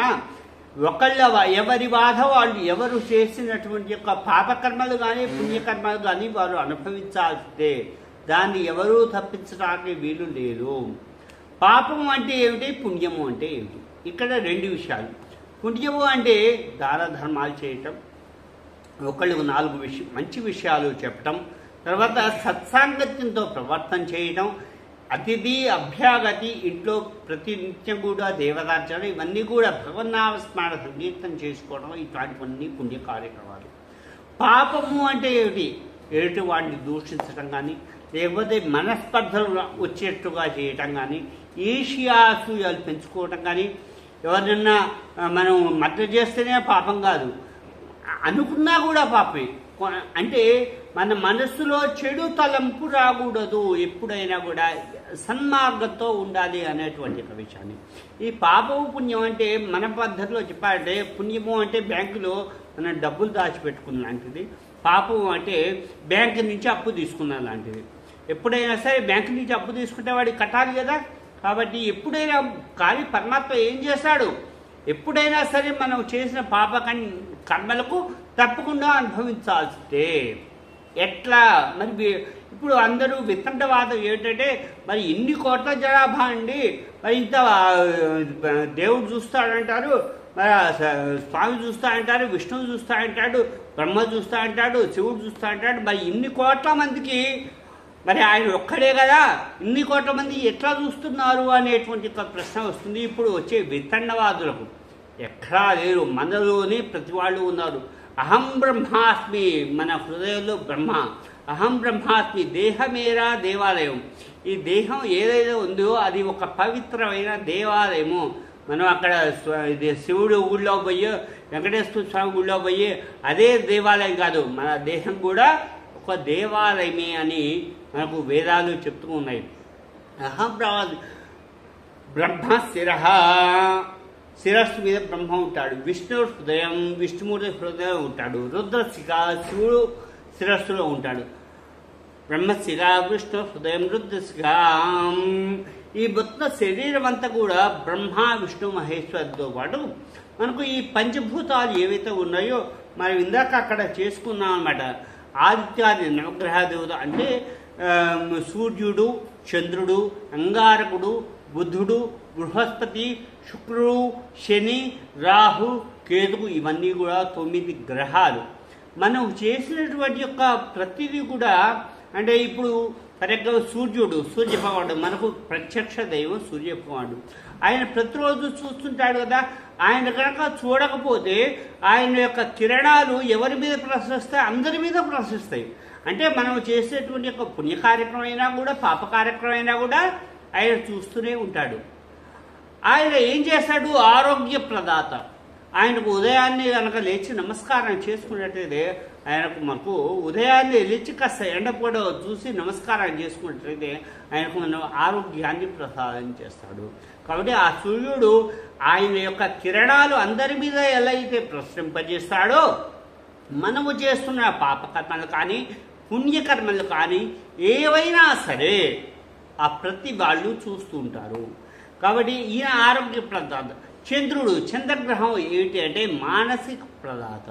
ఒకళ్ళ ఎవరి బాధ వాళ్ళు, ఎవరు చేసినటువంటి యొక్క పాపకర్మలు కానీ పుణ్యకర్మలు కానీ వారు అనుభవించాల్సిందే, దాన్ని ఎవరూ తప్పించడానికి వీలు లేదు. పాపము అంటే ఏమిటి, పుణ్యము అంటే ఏమిటి? ఇక్కడ 2 విషయాలు. పుణ్యము అంటే దాన ధర్మాలు చేయటం, ఒకళ్ళకు 4 మంచి విషయాలు చెప్పటం, తర్వాత సత్సాంగత్యంతో ప్రవర్తన చేయటం, అతిథి అభ్యాగతి, ఇంట్లో ప్రతినిత్యం కూడా దేవతార్చన, ఇవన్నీ కూడా భగవన్నామస్మరణ సంకీర్తన చేసుకోవడం, ఇట్లాంటివన్నీ పుణ్య కార్యక్రమాలు. పాపము అంటే ఏమిటి? ఎదుటి వాడిని దూషించడం కానీ, లేకపోతే మనస్పర్ధలు వచ్చేట్టుగా చేయటం కానీ, ఈర్ష్యాసూయాలు పెంచుకోవటం కానీ, ఎవరినన్నా మనం మద్దతు చేస్తేనే పాపం కాదు, అనుకున్నా కూడా పాపమే. అంటే మన మనస్సులో చెడు తలంపు రాకూడదు, ఎప్పుడైనా కూడా సన్మార్గంతో ఉండాలి అనేటువంటి ఒక విషయాన్ని. ఈ పాపము పుణ్యం అంటే మన పద్ధతిలో చెప్పాలంటే, పుణ్యము అంటే బ్యాంకులో మనం డబ్బులు దాచిపెట్టుకున్న లాంటిది, పాపం అంటే బ్యాంకు నుంచి అప్పు తీసుకున్న లాంటిది. ఎప్పుడైనా సరే బ్యాంకు నుంచి అప్పు తీసుకుంటే వాడికి కట్టాలి కదా. కాబట్టి ఎప్పుడైనా కానీ పరమాత్మ ఏం చేశాడు, ఎప్పుడైనా సరే మనం చేసిన పాప కర్మలకు తప్పకుండా అనుభవించాల్సిందే. ఎట్లా మరి ఇప్పుడు అందరూ వితండవాదం ఏంటంటే, మరి ఇన్ని కోట్ల జనాభా అండి, మరి ఇంత దేవుడు చూస్తాడంటారు, మరి స్వామి చూస్తా అంటారు, విష్ణువు చూస్తా అంటాడు, బ్రహ్మ చూస్తా అంటాడు, శివుడు చూస్తా అంటాడు, మరి ఇన్ని కోట్ల మందికి మరి ఆయన ఒక్కడే కదా, ఇన్ని కోట్ల మంది ఎట్లా చూస్తున్నారు అనేటువంటి ఒక ప్రశ్న వస్తుంది. ఇప్పుడు వచ్చే వితండవాదులకు ఎక్కడా లేరు, మనలోనే ప్రతి వాళ్ళు ఉన్నారు. అహం బ్రహ్మాస్మి, మన హృదయంలో బ్రహ్మ, అహం బ్రహ్మాస్మి, దేహమేరా దేవాలయం. ఈ దేహం ఏదైతే ఉందో అది ఒక పవిత్రమైన దేవాలయము. మనం అక్కడ శివుడు ఊళ్ళో పోయి, వెంకటేశ్వర స్వామి ఊళ్ళో పోయి అదే దేవాలయం కాదు, మన దేహం కూడా ఒక దేవాలయమే అని మనకు వేదాలు చెప్తూ ఉన్నాయి. అహం బ్రహ్మ శిరః, శిరస్సు మీద బ్రహ్మ ఉంటాడు. విష్ణు హృదయం, విష్ణుమూర్తి హృదయం ఉంటాడు. రుద్రశిఖ, శివుడు శిరస్సులో ఉంటాడు. బ్రహ్మశిఖ, విష్ణు హృదయం, రుద్రశిఖ. ఈ మొత్తం శరీరం అంతా కూడా బ్రహ్మ విష్ణు మహేశ్వరుతో పాటు మనకు ఈ పంచభూతాలు ఏవైతే ఉన్నాయో మనం ఇందాక అక్కడ చేసుకున్నాం అన్నమాట. ఆదిత్యాది నవగ్రహ దేవత అంటే సూర్యుడు, చంద్రుడు, అంగారకుడు, బుధుడు, బృహస్పతి, శుక్రుడు, శని, రాహు, కేతువు, ఇవన్నీ కూడా 9 గ్రహాలు. మనం చేసినటువంటి యొక్క ప్రతిదీ కూడా అంటే ఇప్పుడు ఫర్ ఎగ్జాంపుల్ సూర్యభగవానుడు మనకు ప్రత్యక్ష దైవం సూర్యభగవానుడు. ఆయన ప్రతిరోజు చూస్తుంటాడు కదా. ఆయన కనుక చూడకపోతే ఆయన యొక్క కిరణాలు ఎవరి మీద ప్రసరిస్తాయి? అందరి మీద ప్రసరిస్తాయి. అంటే మనం చేసేటువంటి యొక్క పుణ్య కార్యక్రమం అయినా కూడా పాప కార్యక్రమం అయినా కూడా ఆయన చూస్తూనే ఉంటాడు. ఆయన ఏం చేస్తాడు? ఆరోగ్య ప్రదాత. ఆయనకు ఉదయాన్నే కనుక లేచి నమస్కారం చేసుకున్నట్లయితే ఆయనకు మనకు ఉదయాన్నే లేచి కాస్త ఎండపూడ చూసి నమస్కారం చేసుకున్నట్లయితే ఆయనకు మనం ఆరోగ్యాన్ని ప్రసాదం చేస్తాడు. కాబట్టి ఆ సూర్యుడు ఆయన యొక్క కిరణాలు అందరి మీద ఎలా అయితే ప్రసరింపజేస్తాడో మనము చేస్తున్న పాపకర్మలు కానీ పుణ్యకర్మలు కానీ ఏవైనా సరే ఆ ప్రతి వాళ్ళు చూస్తూ ఉంటారు. కాబట్టి ఈయన ఆరోగ్య ప్రదాత. చంద్రుడు, చంద్రగ్రహం ఏంటి అంటే మానసిక ప్రదాత,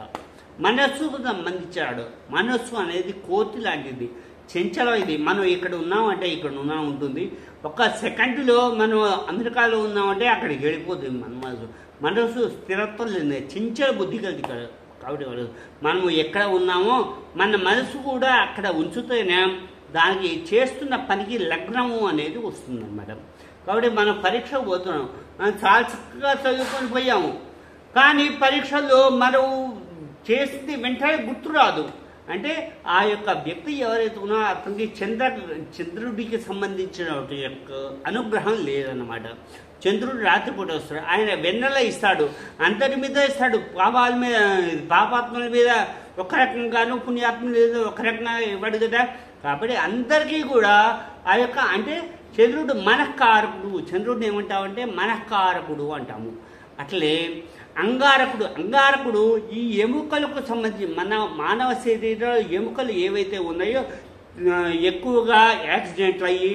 మనస్సుకు సంబంధించాడు. మనస్సు అనేది కోతి లాంటిది, చెంచలం. ఇది మనం ఇక్కడ ఉన్నామంటే ఇక్కడ ఉన్నా ఉంటుంది, ఒక సెకండ్లో మనం అమెరికాలో ఉన్నామంటే అక్కడికి వెళ్ళిపోతుంది మన మనసు. మనసు స్థిరత్వం లేదు, చెంచల బుద్ధి కలిగి. కాబట్టి మనము ఎక్కడ ఉన్నామో మన మనసు కూడా అక్కడ ఉంచుతేనే దానికి చేస్తున్న పనికి లగ్నము అనేది వస్తుందన్నమాట. కాబట్టి మనం పరీక్షకు పోతున్నాం, మనం చాలా చక్కగా చదువుకొని పోయాము, కానీ పరీక్షల్లో మనం చేసింది వెంటనే గుర్తురాదు. అంటే ఆ యొక్క వ్యక్తి ఎవరైతే ఉన్నారో అతనికి చంద్రుడికి సంబంధించిన యొక్క అనుగ్రహం లేదన్నమాట. చంద్రుడు రాత్రిపూట వస్తాడు, ఆయన వెన్నెల ఇస్తాడు, అందరి మీద ఇస్తాడు. పాపాత్మల మీద ఒక రకంగాను, పుణ్యాత్మల మీద ఒక రకంగా ఇవ్వడు కదా. కాబట్టి అందరికీ కూడా ఆ యొక్క అంటే చంద్రుడు మనఃకారకుడు. చంద్రుడిని ఏమంటామంటే మనఃకారకుడు అంటాము. అట్లే అంగారకుడు ఈ ఎముకలకు సంబంధించి మన మానవ శరీరంలో ఎముకలు ఏవైతే ఉన్నాయో ఎక్కువగా యాక్సిడెంట్లు అయ్యి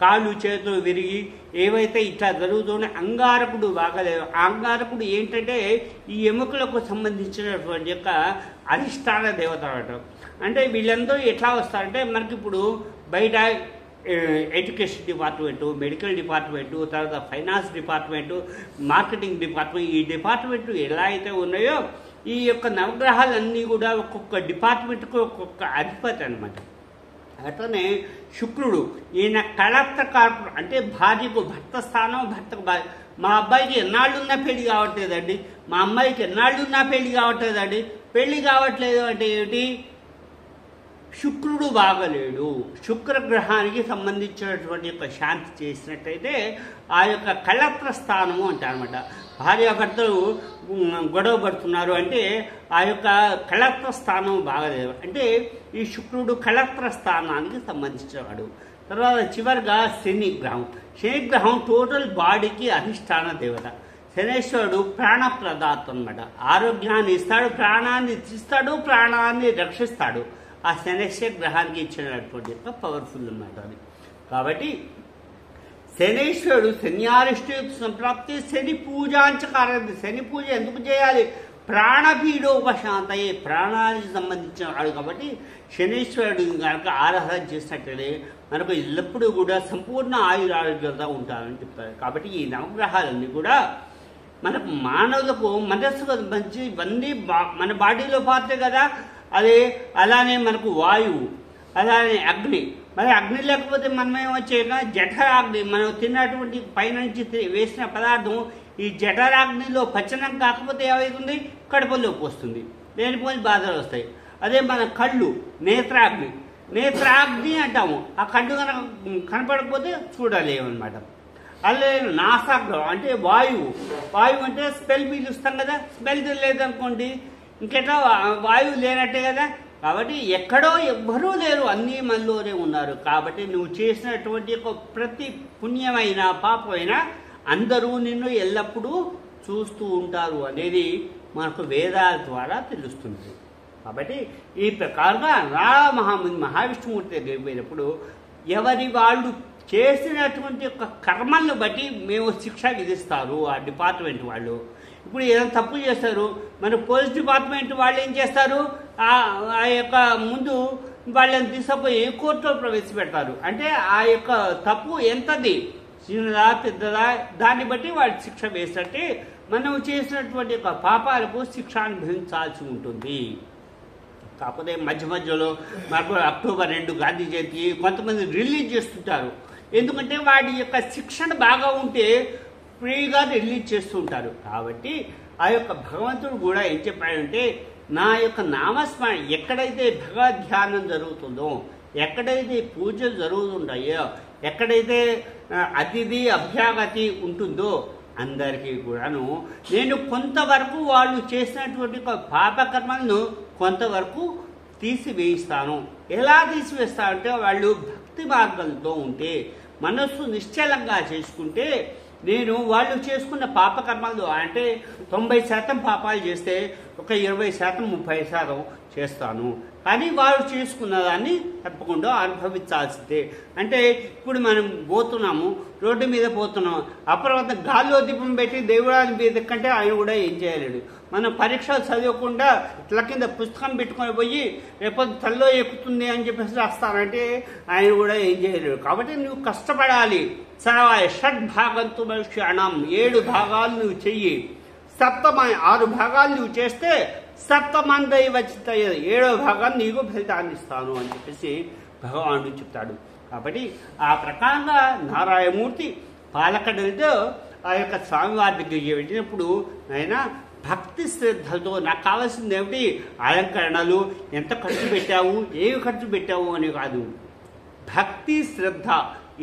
కాళ్ళు చేతులు విరిగి ఏవైతే ఇట్లా జరుగుతుందో అంగారకుడు బాగాలేదు. అంగారకుడు ఏంటంటే ఈ ఎముకలకు సంబంధించినటువంటి యొక్క అధిష్టాన దేవత అంటారు. అంటే వీళ్ళందరూ ఎట్లా వస్తారంటే మనకి ఇప్పుడు బయట ఎడ్యుకేషన్ డిపార్ట్మెంటు, మెడికల్ డిపార్ట్మెంటు, తర్వాత ఫైనాన్స్ డిపార్ట్మెంటు, మార్కెటింగ్ డిపార్ట్మెంట్, ఈ డిపార్ట్మెంటు ఎలా అయితే ఉన్నాయో ఈ యొక్క నవగ్రహాలన్నీ కూడా ఒక్కొక్క డిపార్ట్మెంట్కు ఒక్కొక్క అధిపతి అనమాట. అట్లనే శుక్రుడు ఈయన కళత్రకారకుడు. అంటే భార్యకు భర్త స్థానం, భర్తకు భార్య. మా అబ్బాయికి ఎన్నాళ్ళున్నా పెళ్లి కావట్లేదండి, మా అమ్మాయికి ఎన్నాళ్ళున్నా పెళ్లి కావట్లేదండి. పెళ్లి కావట్లేదు అంటే ఏమిటి? శుక్రుడు బాగలేడు. శుక్రగ్రహానికి సంబంధించినటువంటి యొక్క శాంతి చేసినట్టయితే ఆ యొక్క కళత్ర స్థానము అంటారనమాట. భార్యాభర్తలు గొడవ పడుతున్నారు అంటే ఆ యొక్క కళత్ర స్థానం బాగలేదు. అంటే ఈ శుక్రుడు కళత్ర స్థానానికి సంబంధించినవాడు. తర్వాత చివరిగా శనిగ్రహం. శనిగ్రహం టోటల్ బాడీకి అధిష్టాన దేవత. శనేశ్వరుడు ప్రాణప్రదాత అనమాట. ఆరోగ్యాన్ని ఇస్తాడు, ప్రాణాన్ని ఇస్తాడు, ప్రాణాన్ని రక్షిస్తాడు. ఆ శనేశ్వర గ్రహానికి ఇచ్చినటువంటి యొక్క పవర్ఫుల్ అన్నమాట అది. కాబట్టి శనేశ్వరుడు శనియారిష్ట సంప్రాప్తి శని పూజాంచకారది. శని పూజ ఎందుకు చేయాలి? ప్రాణపీడోపశాంతయే, ప్రాణానికి సంబంధించిన వాడు. కాబట్టి శనీశ్వరుడు కనుక ఆరాధన చేసినట్లయితే మనకు ఎల్లప్పుడూ కూడా సంపూర్ణ ఆయురారోగ్యంగా ఉంటారని చెప్తారు. కాబట్టి ఈ నవగ్రహాలన్నీ కూడా మనకు మానవులకు మనస్సుకు మంచి ఇవన్నీ మన బాడీలో పాత్రే కదా. అదే అలానే మనకు వాయువు, అలానే అగ్ని. మరి అగ్ని లేకపోతే మనమేమొచ్చేగా జఠరాగ్ని, మనం తిన్నటువంటి పైనుంచి వేసిన పదార్థం ఈ జఠరాగ్నిలో పచనం కాకపోతే ఏమవుతుంది? కడుపులోకి వస్తుంది, లేనిపోని బాధలు వస్తాయి. అదే మన కళ్ళు నేత్రాగ్ని, నేత్రాగ్ని అంటాము. ఆ కళ్ళు కనుక కనపడకపోతే చూడలేమన్నమాట. అలాగే నాసాగ్రహం అంటే వాయువు. వాయువు అంటే స్మెల్ పీలుస్తాం కదా, స్మెల్ లేదనుకోండి ఇంకెట్లా వాయువు లేనట్టే కదా. కాబట్టి ఎక్కడో ఎవ్వరూ లేరు, అన్నీ మనలోనే ఉన్నారు. కాబట్టి నువ్వు చేసినటువంటి ప్రతి పుణ్యమైన పాపమైన అందరూ నిన్ను ఎల్లప్పుడూ చూస్తూ ఉంటారు అనేది మనకు వేదాల ద్వారా తెలుస్తుంది. కాబట్టి ఈ ప్రకారంగా మహావిష్ణుమూర్తి దగ్గరికి పోయినప్పుడు ఎవరి వాళ్ళు చేసినటువంటి యొక్క కర్మలను బట్టి మేము శిక్ష విధిస్తారు ఆ డిపార్ట్మెంట్ వాళ్ళు. ఇప్పుడు ఏదైనా తప్పు చేస్తారు, మన పోలీస్ డిపార్ట్మెంట్ వాళ్ళు ఏం చేస్తారు? ఆ యొక్క ముందు వాళ్ళని తీసుకుపోయి కోర్టులో ప్రవేశపెడతారు. అంటే ఆ యొక్క తప్పు ఎంతది, చిన్నదా పెద్దదా, దాన్ని బట్టి వాళ్ళు శిక్ష వేసినట్టే మనం చేసినటువంటి యొక్క పాపాలకు శిక్ష అనుభవించాల్సి ఉంటుంది. కాకపోతే మధ్యలో మనకు అక్టోబర్ 2 గాంధీ జయంతి కొంతమంది రిలీజ్ చేస్తుంటారు. ఎందుకంటే వాడి యొక్క శిక్షణ బాగా ఉంటే ఫ్రీగా రిలీజ్ చేస్తుంటారు. కాబట్టి ఆ యొక్క భగవంతుడు కూడా ఏం చెప్పాడంటే నా యొక్క నామస్మరణ ఎక్కడైతే భగవద్ ధ్యానం జరుగుతుందో, ఎక్కడైతే పూజలు జరుగుతుంటాయో, ఎక్కడైతే అతిథి అభ్యాగతి ఉంటుందో అందరికీ కూడాను నేను కొంతవరకు వాళ్ళు చేసినటువంటి పాపకర్మలను కొంతవరకు తీసివేయిస్తాను. ఎలా తీసివేస్తాను అంటే వాళ్ళు భక్తి మార్గంతో ఉంటే, మనస్సు నిశ్చలంగా చేసుకుంటే, నేను వాళ్ళు చేసుకున్న పాపకర్మలు అంటే 90% పాపాలు చేస్తే ఒక 20% 30% చేస్తాను. కానీ వారు చేసుకున్న దాన్ని తప్పకుండా అనుభవించాల్సిందే. అంటే ఇప్పుడు మనం పోతున్నాము, రోడ్డు మీద పోతున్నాం, అప్రమత్తం గాల్లో దీపం పెట్టి దేవుడాన్ని మీద కంటే ఆయన కూడా ఏం చేయలేడు. మనం పరీక్షలు చదవకుండా ఇట్ల కింద పుస్తకం పెట్టుకొని పోయి రేపు తల్లో ఎక్కుతుంది అని చెప్పేసి రాస్తానంటే ఆయన కూడా ఏం చేయలేడు. కాబట్టి నువ్వు కష్టపడాలి, చదవాలి. షడ్భాగంతో మనుష్యాణం 7 భాగాలు నువ్వు చెయ్యి, 6 భాగాలు నువ్వు చేస్తే సప్తమందై వచ్చిత 7వ భాగాన్ని నీకు ఫలితాన్ని ఇస్తాను అని చెప్పేసి భగవానుడు చెప్తాడు. కాబట్టి ఆ ప్రకారంగా నారాయణమూర్తి పాలకడలతో ఆ యొక్క స్వామివారి దగ్గరికి వెళ్ళినప్పుడు ఆయన భక్తి శ్రద్ధలతో నాకు కావాల్సింది ఏమిటి, అలంకరణలు ఎంత ఖర్చు పెట్టావు, ఏవి ఖర్చు పెట్టావు అని కాదు, భక్తి శ్రద్ధ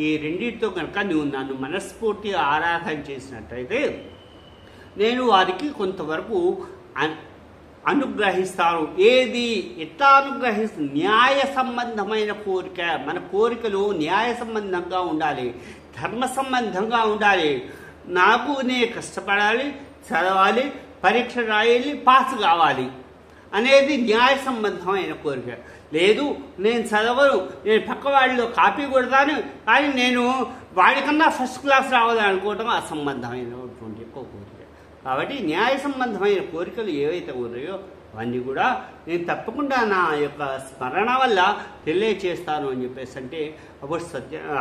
ఈ రెండింటితో కనుక నువ్వు నన్ను మనస్ఫూర్తిగా ఆరాధన చేసినట్టయితే నేను వారికి కొంతవరకు అనుగ్రహిస్తాను. ఏది ఎట్లా అనుగ్రహిస్తుంది? న్యాయ సంబంధమైన కోరిక. మన కోరికలు న్యాయ సంబంధంగా ఉండాలి, ధర్మ సంబంధంగా ఉండాలి. నాకు నేను కష్టపడాలి, చదవాలి, పరీక్ష రాయాలి, పాస్ కావాలి అనేది న్యాయ సంబంధమైన కోరిక. లేదు నేను చదవను, నేను పక్క వాడిలో కాపీ కొడతాను, కానీ నేను వాడికన్నా ఫస్ట్ క్లాస్ రావాలని అనుకోవటం అసంబంధమైనటువంటి కోరిక. కాబట్టి న్యాయ సంబంధమైన కోరికలు ఏవైతే ఉన్నాయో అవన్నీ కూడా నేను తప్పకుండా నా యొక్క స్మరణ వల్ల తెలియచేస్తాను అని చెప్పేసి అంటే అప్పుడు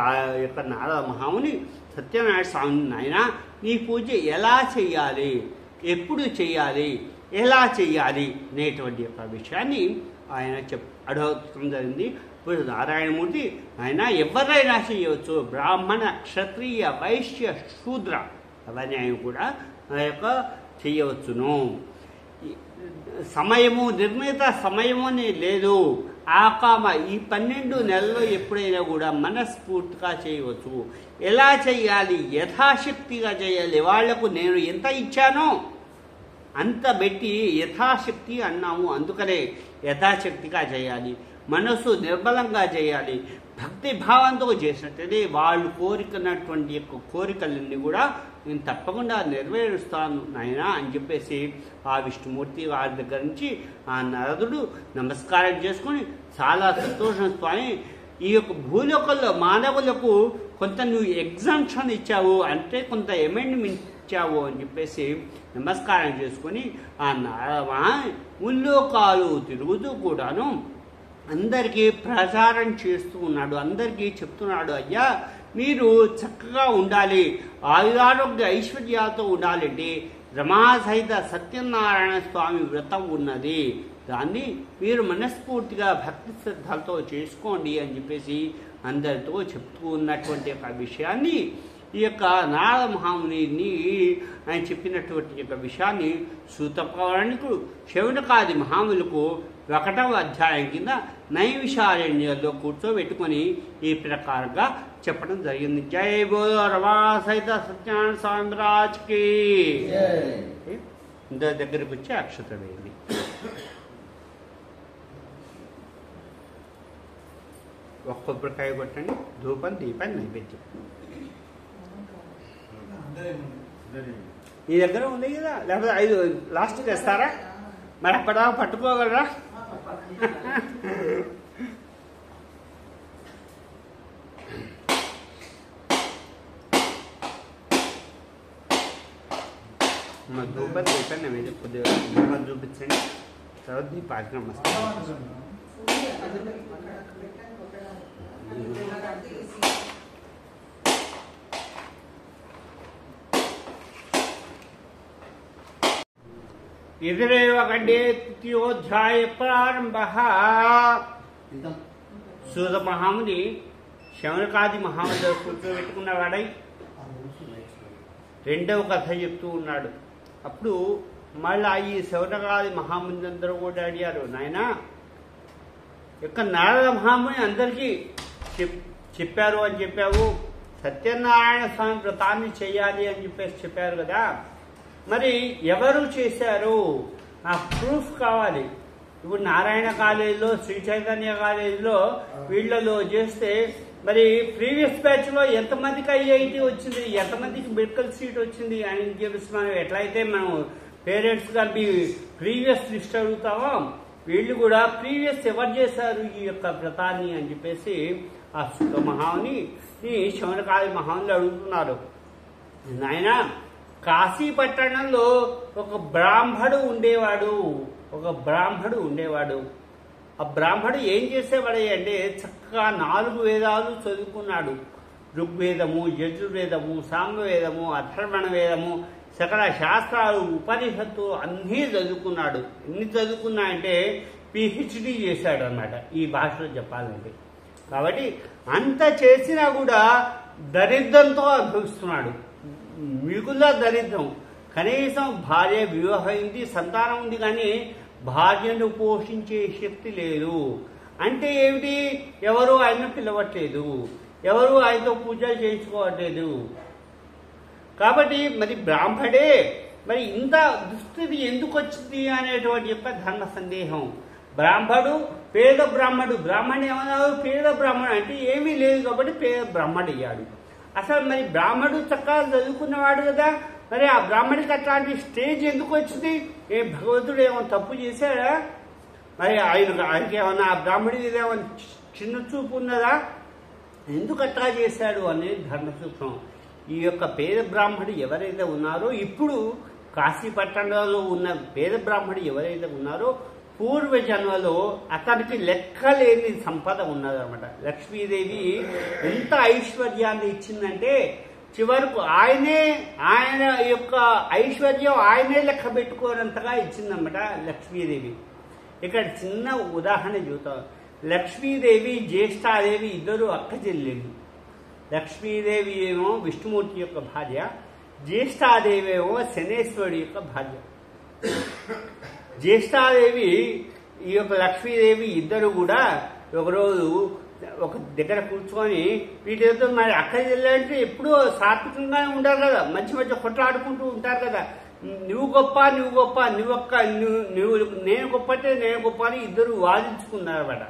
ఆ యొక్క నారద మహాముని సత్యనారాయణ స్వామి, నాయన నీ పూజ ఎలా చెయ్యాలి, ఎప్పుడు చెయ్యాలి, ఎలా చెయ్యాలి అనేటువంటి యొక్క విషయాన్ని ఆయన అడగడం జరిగింది. ఇప్పుడు నారాయణమూర్తి ఆయన ఎవరైనా చేయవచ్చు, బ్రాహ్మణ, క్షత్రియ, వైశ్య, శూద్ర అవన్నీ ఆయన కూడా ఆ యొక్క చెయ్యవచ్చును. సమయము నిర్ణీత సమయము అని లేదు. ఆకామ ఈ 12 నెలల్లో ఎప్పుడైనా కూడా మనస్ఫూర్తిగా చేయవచ్చు. ఎలా చేయాలి? యథాశక్తిగా చేయాలి. వాళ్లకు నేను ఎంత ఇచ్చానో అంత పెట్టి యథాశక్తి అన్నాము, అందుకనే యథాశక్తిగా చేయాలి. మనసు నిర్బలంగా చేయాలి. భక్తి భావంతో చేసినట్లయితే వాళ్ళు కోరికన్నటువంటి యొక్క కోరికలన్నీ కూడా నేను తప్పకుండా నెరవేరుస్తాను నాయనా అని చెప్పేసి ఆ విష్ణుమూర్తి వారి దగ్గర నుంచి ఆ నారదుడు నమస్కారం చేసుకొని చాలా సంతోషం, స్వామి ఈ యొక్క భూలోకంలో మానవులకు కొంత నువ్వు ఎగ్జామ్షన్ ఇచ్చావు, అంటే కొంత అమెండ్మెంట్ ఇచ్చావు అని చెప్పేసి నమస్కారం చేసుకొని ఆ నారద ముల్లోకాలు తిరుగుతూ కూడాను అందరికీ ప్రచారం చేస్తూ ఉన్నాడు. అందరికీ చెప్తున్నాడు, అయ్యా మీరు చక్కగా ఉండాలి, ఆయురారోగ్య ఐశ్వర్యాలతో ఉండాలంటే రమాసహిత సత్యనారాయణ స్వామి వ్రతం ఉన్నది, దాన్ని మీరు మనస్ఫూర్తిగా భక్తి శ్రద్ధలతో చేసుకోండి అని చెప్పేసి అందరితో చెప్తూ ఉన్నటువంటి ఒక విషయాన్ని ఈ యొక్క నారద మహాముని ఆయన చెప్పినటువంటి యొక్క విషయాన్ని సూత పౌరాణికుడు శౌనకాది మహాములకు 1వ అధ్యాయం కింద నైమిషారణ్యంలో కూర్చోబెట్టుకొని ఈ ప్రకారంగా చెప్పడం జరిగింది. జై బోలో రమా సహిత సత్యనారాయణ స్వామి రాజ్కి. ఇందరి దగ్గరికి వచ్చి అక్షత వేయండి. ఒక కొబ్బరికాయ కొట్టండి, ధూపం దీపం నైవేద్యం. నీ దగ్గర ఉంది కదా, లేకపోతే 5 లాస్ట్ తెస్తారా? మరి అక్కడ పట్టుకోగలరా? మా ధూపం దీపం నైవేద్యం కొద్దిగా ధూపం చూపించండి, తర్వాత దీపాకి నమస్కారం. ఎదురేవ గండే తృతీయోధ్యాయ ప్రారంభ. సూత మహాముని శౌనకాది మహాముని కూర్చోబెట్టుకున్నవాడై 2వ కథ చెప్తూ ఉన్నాడు. అప్పుడు మళ్ళా ఈ శౌనకాది మహాముని అందరూ కూడా అడిగారు, నాయన యొక్క నారద మహాముని అందరికీ చెప్పారు అని చెప్పావు, సత్యనారాయణ స్వామి వ్రతాన్ని చేయాలి అని చెప్పారు కదా. మరి ఎవరు చేశారు? నాకు ప్రూఫ్ కావాలి. ఇప్పుడు నారాయణ కాలేజీలో, శ్రీ చైతన్య కాలేజీలో వీళ్ళలో చేస్తే మరి ప్రీవియస్ బ్యాచ్ లో ఎంతమందికి ఐఐటి వచ్చింది, ఎంతమందికి మెడికల్ సీట్ వచ్చింది అని చెప్పేసి మనం ఎట్లయితే మనం పేరెంట్స్ కలిపి ప్రీవియస్ లిస్ట్ అడుగుతామో, వీళ్ళు కూడా ప్రీవియస్ ఎవరు చేశారు ఈ యొక్క వ్రతాన్ని అని చెప్పేసి ఆ సుఖ మహాముని శౌనకాది మహాములు అడుగుతున్నారు. నాయన, కాశీ పట్టణంలో ఒక బ్రాహ్మడు ఉండేవాడు. ఆ బ్రాహ్మడు ఏం చేసేవాడు అంటే చక్కగా 4 వేదాలు చదువుకున్నాడు. ఋగ్వేదము, యజుర్వేదము, సామవేదము, అథర్వణ వేదము, సకల శాస్త్రాలు, ఉపనిషత్తు అన్నీ చదువుకున్నాడు. ఎన్ని చదువుకున్నా అంటే పిహెచ్డి చేశాడు అన్నమాట ఈ భాషలో చెప్పాలంటే. కాబట్టి అంత చేసినా కూడా దరిద్రంతో అనుభవిస్తున్నాడు. మిగుల దరిద్రం. కనీసం భార్య వివాహమైంది, సంతానం ఉంది, కానీ భార్యను పోషించే శక్తి లేదు. అంటే ఏమిటి? ఎవరు ఆయన పిలవట్లేదు, ఎవరు ఆయనతో పూజలు చేయించుకోవట్లేదు. కాబట్టి మరి బ్రాహ్మడే మరి ఇంత దుస్థితి ఎందుకు వచ్చింది అనేటువంటి యొక్క ధర్మ సందేహం. పేద బ్రాహ్మడు ఏమన్నారు? పేద బ్రాహ్మడు అంటే ఏమీ లేదు కాబట్టి పేద బ్రాహ్మడు అయ్యాడు. అసలు మరి బ్రాహ్మడు చక్కగా చదువుకున్నవాడు కదా, మరి ఆ బ్రాహ్మడికి అట్లాంటి స్టేజ్ ఎందుకు వచ్చింది? భగవంతుడు ఏమైనా తప్పు చేశాడా? మరి ఆయనకి ఏమన్నా ఆ బ్రాహ్మడి మీద ఏమైనా చిన్న చూపు ఉన్నదా? ఎందుకు అట్లా చేశాడు అనేది ధర్మ సూత్రం. ఈ యొక్క పేద బ్రాహ్మడు ఎవరైతే ఉన్నారో, ఇప్పుడు కాశీ పట్టణంలో ఉన్న పేద బ్రాహ్మడు ఎవరైతే ఉన్నారో, పూర్వ జన్మలో అతనికి లెక్కలేని సంపద ఉన్నదన్నమాట. లక్ష్మీదేవి ఎంత ఐశ్వర్యాన్ని ఇచ్చిందంటే చివరకు ఆయన యొక్క ఐశ్వర్యం ఆయనే లెక్క పెట్టుకోనంతగా ఇచ్చిందన్నమాట లక్ష్మీదేవి. ఇక్కడ చిన్న ఉదాహరణ చూద్దాం. లక్ష్మీదేవి, జ్యేష్ఠాదేవి ఇద్దరు అక్క చెల్లెలు. లక్ష్మీదేవి ఏమో విష్ణుమూర్తి యొక్క భార్య, జ్యేష్ఠాదేవి ఏమో శనేశ్వరుడి యొక్క భార్య. జ్యేష్ఠాదేవి ఈ యొక్క లక్ష్మీదేవి ఇద్దరు కూడా ఒకరోజు ఒక దగ్గర కూర్చొని వీటితో మరి అక్క చెల్లంటే ఎప్పుడూ సాత్వికంగానే ఉంటారు కదా, మధ్య కొట్లాడుకుంటూ ఉంటారు కదా. నువ్వు గొప్ప, నేను గొప్ప అంటే నేను గొప్ప అని ఇద్దరు వాదించుకున్నారన్నమాట.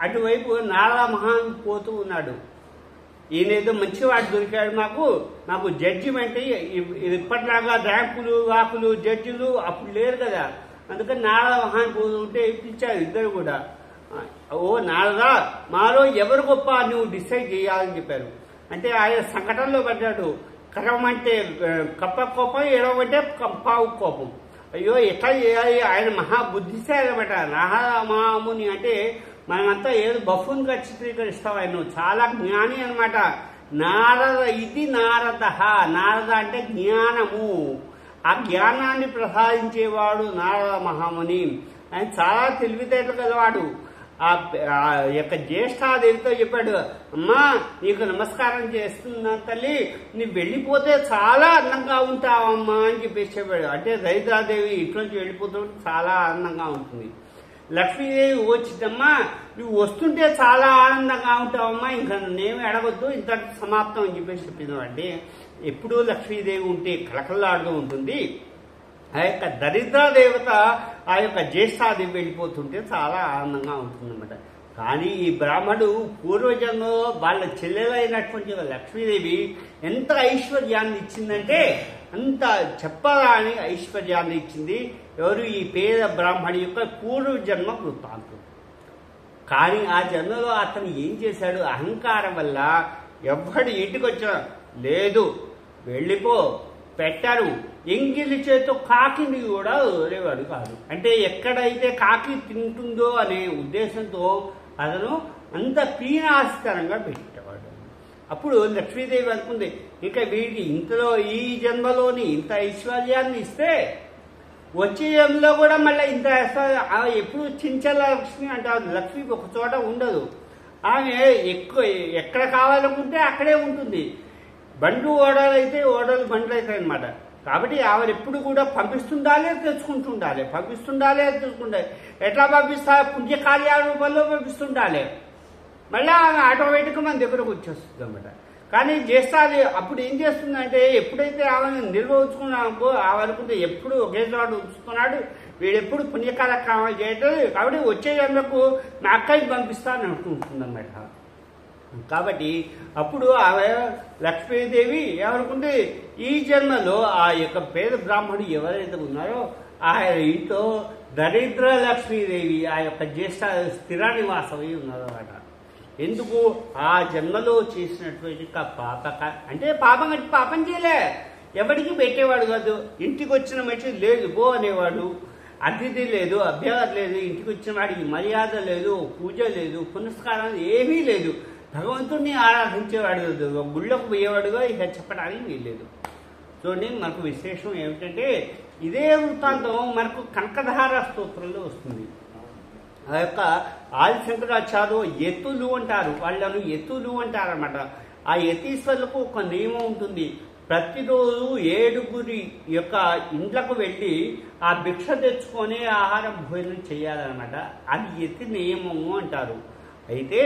అటువైపు నారద మహాన్ పోతూ ఉన్నాడు. ఈయనేదో మంచివాడు దొరికాడు, నాకు జడ్జిమెంట్. ఇప్పటిలాగా ర్యాంకులు, వాకులు, జడ్జిలు అప్పుడు లేరు కదా. అందుకని నారద మహాన్ పోతుంటే పిలిచారు ఇద్దరు కూడా. ఓ నారదా, మాలో ఎవరు గొప్ప నువ్వు డిసైడ్ చేయాలని చెప్పారు. అంటే ఆయన సంకటంలో పడ్డాడు. కరమంటే కప్ప కోపం, ఎడవంటే పావు కోపం. అయ్యో ఎట్లా చేయాలి? ఆయన మహాబుద్ధిశాలి అనమాట. నారద మహాముని అంటే మనమంతా ఏదో బఫూన్గా చిత్రీకరిస్తాం. ఆయన చాలా జ్ఞాని అనమాట. నారద అంటే జ్ఞానము. ఆ జ్ఞానాన్ని ప్రసాదించేవాడు నారద మహాముని. ఆయన చాలా తెలివితేటలు కలవాడు. ఆ యొక్క జ్యేష్ఠాదేవితో చెప్పాడు, అమ్మా నీకు నమస్కారం చేస్తున్నా తల్లి, నీ వెళ్ళిపోతే చాలా ఆనందంగా ఉంటావమ్మా అని చెప్పేసి చెప్పాడు. అంటే దరిద్రాదేవి ఇంట్లోంచి వెళ్ళిపోతుంటే చాలా ఆనందంగా ఉంటుంది. లక్ష్మీదేవి వచ్చిందమ్మా, నువ్వు వస్తుంటే చాలా ఆనందంగా ఉంటావమ్మా, ఇంకా నేమి అడగొద్దు, ఇంతటి సమాప్తం అని చెప్పేసి చెప్పింది. అంటే ఎప్పుడూ లక్ష్మీదేవి ఉంటే కలకల్లాడుతూ ఉంటుంది. ఆ యొక్క దరిద్ర దేవత ఆ యొక్క జ్యేష్ఠాదేవి వెళ్ళిపోతుంటే చాలా ఆనందంగా ఉంటుందన్నమాట. కానీ ఈ బ్రాహ్మడు పూర్వజన్మలో వాళ్ళ చెల్లెలైనటువంటి లక్ష్మీదేవి ఎంత ఐశ్వర్యాన్ని ఇచ్చిందంటే అంత చెప్పరాని ఐశ్వర్యాన్ని ఇచ్చింది. ఎవరు? ఈ పేద బ్రాహ్మడి యొక్క పూర్వజన్మ వృత్తాంతం. కానీ ఆ జన్మలో అతను ఏం చేశాడు? అహంకారం వల్ల ఎవ్వడు ఇంటికి వచ్చినా లేదు వెళ్ళిపో పెట్టారు, ఎంగిలి చేతో కాకిని కూడా వదిలేవాడు కాదు. అంటే ఎక్కడైతే కాకి తింటుందో అనే ఉద్దేశంతో అతను అంత పీనాస్కరంగా పెట్టేవాడు. అప్పుడు లక్ష్మీదేవి అనుకుంది, ఇక వీడికి ఇంతలో ఈ జన్మలోని ఇంత ఐశ్వర్యాన్ని ఇస్తే వచ్చే జన్మలో కూడా మళ్ళీ ఇంత ఎప్పుడు చించల లక్ష్మి అంటారు. లక్ష్మి ఒక చోట ఉండదు. ఆమె ఎక్కడ కావాలనుకుంటే అక్కడే ఉంటుంది. బండ్లు ఓడలు అయితే ఓడలు బండ్లు అవుతాయి అనమాట. కాబట్టి ఆవిడ ఎప్పుడు కూడా పంపిస్తుండాలి, తెచ్చుకుంటుండాలి, తెచ్చుకుంటాలి. ఎట్లా పంపిస్తా? పుణ్యకార్యాల రూపంలో పంపిస్తుండాలి. మళ్ళీ ఆమె ఆటోమేటిక్గా మన దగ్గరకు వచ్చేస్తుంది అనమాట. కానీ జ్యేష్ఠాది అప్పుడు ఏం చేస్తుందంటే ఎప్పుడైతే ఆమెను నిల్వ ఉంచుకున్నామో ఆమెనుకుంటే ఎప్పుడు ఒకే చోట ఉంచుతున్నాడు, వీడెప్పుడు పుణ్యకాలక్రమాలు చేయటం, కాబట్టి వచ్చే జన్మకు నా అక్కడికి పంపిస్తానని అనుకుంటుందన్నమాట. కాబట్టి అప్పుడు ఆమె లక్ష్మీదేవి ఏమనుకుంటే ఈ జన్మలో ఆ యొక్క పేద బ్రాహ్మణుడు ఎవరైతే ఉన్నారో ఆయన ఇంట్లో దరిద్ర లక్ష్మీదేవి ఆ యొక్క జ్యేష్ఠ స్థిర నివాసమై ఉన్నదన్నమాట. ఎందుకు ఆ జన్మలో చేసినటువంటి అంటే పాపం చేయలే, ఎవరికి పెట్టేవాడు కాదు, ఇంటికి వచ్చిన మనిషి లేదు పో అనేవాడు, అతిథి లేదు, అభ్యాగత లేదు, ఇంటికి వచ్చిన వాడికి మర్యాద లేదు, పూజ లేదు, పునస్కారం ఏమీ లేదు, భగవంతుడిని ఆరాధించేవాడు కాదు, గుళ్ళకు పోయేవాడుగా ఇక చెప్పడానికి వీల్లేదు. చూడండి, మనకు విశేషం ఏమిటంటే ఇదే వృత్తాంతం మనకు కనకధార స్తోత్రంలో వస్తుంది. ఆ యొక్క ఆదిశంకరాచార్యులు యతులు అంటారు, వాళ్ళను యతులు అంటారన్నమాట. ఆ యతీశ్వరులకు ఒక నియమం ఉంటుంది, ప్రతిరోజు 7 యొక్క ఇండ్లకు వెళ్ళి ఆ భిక్ష తెచ్చుకొని ఆహారం భోజనం చేయాలన్నమాట. అది యతి నియమము అంటారు. అయితే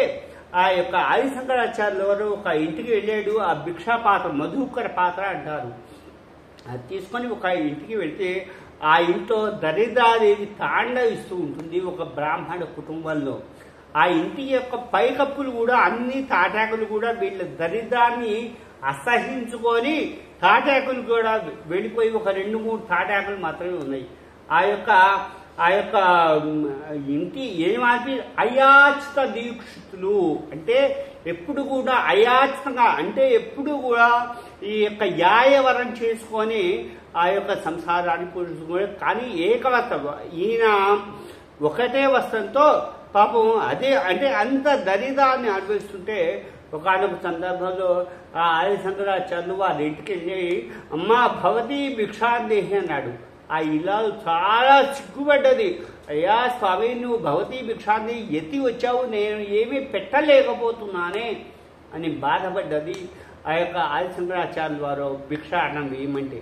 ఆ యొక్క ఆదిశంకరాచార్యులు వారు ఒక ఇంటికి వెళ్ళాడు, ఆ భిక్షా పాత్ర మధుకర పాత్ర అంటారు, అది తీసుకొని ఒక ఇంటికి వెళ్తే ఆ ఇంట్లో దరిద్రాదేవి తాండవిస్తూ ఉంటుంది ఒక బ్రాహ్మణ కుటుంబంలో. ఆ ఇంటి యొక్క పైకప్పులు కూడా అన్ని తాటాకులు కూడా వీళ్ళ దరిద్రాన్ని అసహించుకొని తాటాకులు కూడా వెళ్ళిపోయి ఒక 2-3 తాటాకులు మాత్రమే ఉన్నాయి. ఆ యొక్క ఇంటి ఏమాపి అయాచిత దీక్షితులు అంటే ఎప్పుడు కూడా అయాచితంగా అంటే ఎప్పుడు కూడా ఈ యొక్క యాయవరం చేసుకొని ఆ యొక్క సంసారాన్ని పూజించుకోవాలి. కానీ ఏకవస్త్రం ఈయన ఒకటే వస్త్రంతో పాపం అదే అంటే అంత దరిద్రాన్ని అనుభవిస్తుంటే ఒకనొక సందర్భంలో ఆ ఆదిశంకరాచార్యులు వారి ఇంటికి వెళ్ళి అమ్మా భవతి భిక్షాందేహి అన్నాడు. ఆ ఇల్లాలు చాలా సిగ్గుపడ్డది, అయ్యా స్వామి నువ్వు భవతి భిక్షాంది ఎత్తి వచ్చావు, నేను ఏమీ పెట్టలేకపోతున్నానే అని బాధపడ్డది. ఆ యొక్క ఆదిశంకరాచార్యులు వారు భిక్ష అన్నం వేయమంటే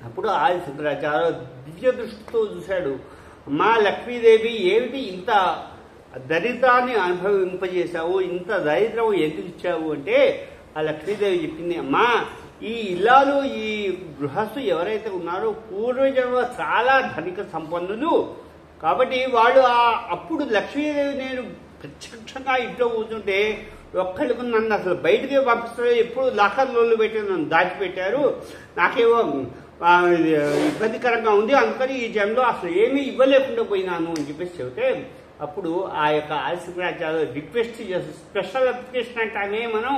అప్పుడు ఆదిశంకరాచార్యులు దివ్య దృష్టితో చూశాడు, అమ్మా లక్ష్మీదేవి ఏమిటి ఇంత దరిద్రాన్ని అనుభవింపజేశావు, ఇంత దరిద్రం ఎందుకు ఇచ్చావు అంటే ఆ లక్ష్మీదేవి చెప్పింది, అమ్మా ఈ ఇల్లాలు ఈ గృహస్థు ఎవరైతే ఉన్నారో పూర్వజన్మ చాలా ధనిక సంపన్నులు, కాబట్టి వాళ్ళు అప్పుడు లక్ష్మీదేవి నేను ప్రత్యక్షంగా ఇంట్లో కూర్చుంటే ఒక్కడికి నన్ను అసలు బయటకే పంపిస్తారు, ఎప్పుడు లాకర్లో పెట్టి నన్ను దాచిపెట్టారు, నాకేమో ఇబ్బందికరంగా ఉంది, అందుకని ఈ జన్మలో అసలు ఏమీ ఇవ్వలేకుండా పోయినాను అని చెప్పేసి చెబితే అప్పుడు ఆ యొక్క ఆదిశంకరాచార్యులు రిక్వెస్ట్ చేసి స్పెషల్ అప్లికేషన్ అంటానే మనం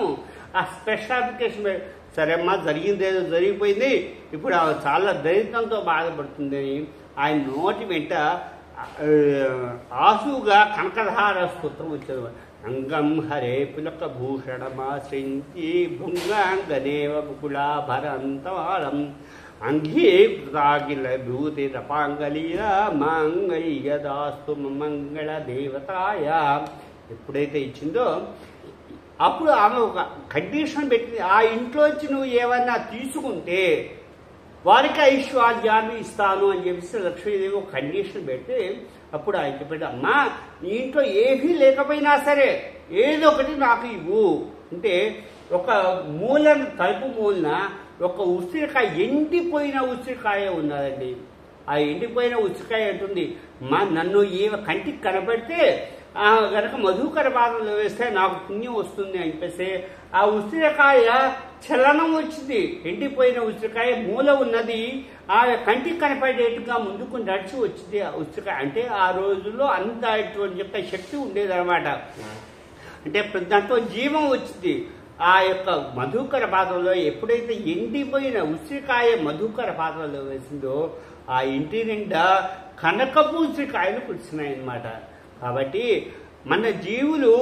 ఆ స్పెషల్ అప్లికేషన్ సరే అమ్మా జరిగిందేదో జరిగిపోయింది, ఇప్పుడు ఆమె చాలా దరిద్రంతో బాధపడుతుంది అని ఆయన నోటి వెంట ఆసుగా కనకధార స్తోత్రం వచ్చేది. అంగం హరే పులక భూషణమాశ్రించి భృంగాంగదేవ ముకుళాభరంతవాళం అంగీకృతాగిల భూతి రపాంగలీలా మాంగళ్యదాస్తు మంగళ దేవతాయ ఎప్పుడైతే ఇచ్చిందో అప్పుడు ఆమె ఒక కండిషన్ పెట్టింది, ఆ ఇంట్లోంచి నువ్వు ఏమన్నా తీసుకుంటే వారికి ఐశ్వర్యాన్ని ఇస్తాను అని చెప్పేసి లక్ష్మీదేవి ఒక కండిషన్ పెట్టి అప్పుడు ఆయన చెప్పాడు, అమ్మా నీ ఇంట్లో ఏమీ లేకపోయినా సరే ఏదో ఒకటి నాకు ఇవ్వు అంటే ఒక మూలను తలుపు మూలన ఒక ఉసిరికాయ ఎండిపోయిన ఉసిరికాయ ఉన్నదండి. ఆ ఎండిపోయిన ఉసిరికాయ అంటుంది, మా నన్ను కంటికి కనబడితే గనక మధుకర పాత్రలో వేస్తే నాకు పుణ్యం వస్తుంది అని చెప్పేసి ఆ ఉసిరికాయ చలనం వచ్చింది. ఎండిపోయిన ఉసిరికాయ మూల ఉన్నది ఆ కంటికి కనపడేట్టుగా ముందుకు నడిచి వచ్చింది ఆ ఉసిరికాయ. అంటే ఆ రోజుల్లో అంత యొక్క శక్తి ఉండేదన్నమాట. అంటే దాంట్లో జీవం వచ్చింది. ఆ యొక్క మధుకర పాత్రలో ఎప్పుడైతే ఎండిపోయిన ఉసిరికాయ మధుకర పాత్రలో వేసిందో ఆ ఇంటి నిండా కనకపు ఉసిరికాయలు కురిసినాయన్నమాట. కాబట్టి మన జీవులు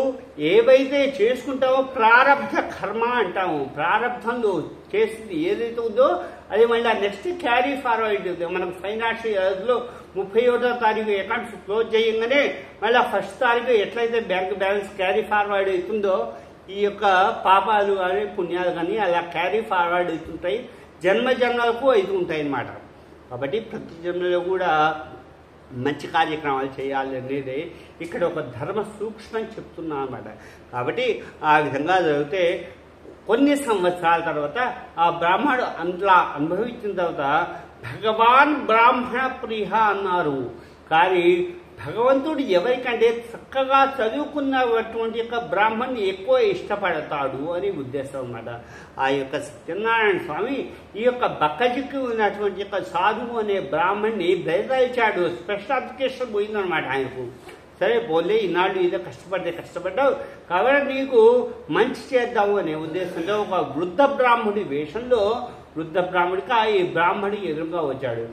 ఏవైతే చేసుకుంటామో ప్రారబ్ధ కర్మ అంటాము, ప్రారబ్ధంలో చేసింది ఏదైతే ఉందో అది మళ్ళీ నెక్స్ట్ క్యారీ ఫార్వర్డ్. మనకు ఫైనాన్షియల్ ఇయర్లో 31వ తారీఖు అకౌంట్స్ క్లోజ్ చేయగానే మళ్ళీ 1st తారీఖు ఎట్లయితే బ్యాంక్ బ్యాలెన్స్ క్యారీ ఫార్వర్డ్ అవుతుందో ఈ యొక్క పాపాలు కానీ పుణ్యాలు కానీ అలా క్యారీ ఫార్వర్డ్ అవుతుంటాయి, జన్మ జన్మలకు అవుతూ ఉంటాయి అన్నమాట. కాబట్టి ప్రతి జన్మలో కూడా మంచి కార్యక్రమాలు చేయాలి అనేది ఇక్కడ ఒక ధర్మ సూక్ష్మం చెప్తున్నా అన్నమాట. కాబట్టి ఆ విధంగా జరిగితే కొన్ని సంవత్సరాల తర్వాత ఆ బ్రాహ్మణుడు అంతలా అనుభవించిన తర్వాత భగవాన్ బ్రాహ్మణ ప్రియ అన్నారు. కానీ భగవంతుడు ఎవరికంటే చక్కగా చదువుకున్నటువంటి యొక్క బ్రాహ్మణ్ణి ఎక్కువ ఇష్టపడతాడు అని ఉద్దేశం అన్నమాట. ఆ యొక్క సత్యనారాయణ స్వామి ఈ యొక్క బక్కజిక్కి ఉన్నటువంటి యొక్క సాధువు అనే బ్రాహ్మణ్ణి దయదాల్చాడు. స్పెషల్ అప్లికేషన్ పోయిందనమాట ఆయనకు. సరే పోలే, ఈనాడు ఇదో కష్టపడ్డావు కాబట్టి నీకు మంచి చేద్దాము అనే ఉద్దేశంతో ఒక వృద్ధ బ్రాహ్మణుడి వేషంలో వృద్ధ బ్రాహ్మణికి ఈ బ్రాహ్మణుడి ఎదురుగా వచ్చాడు.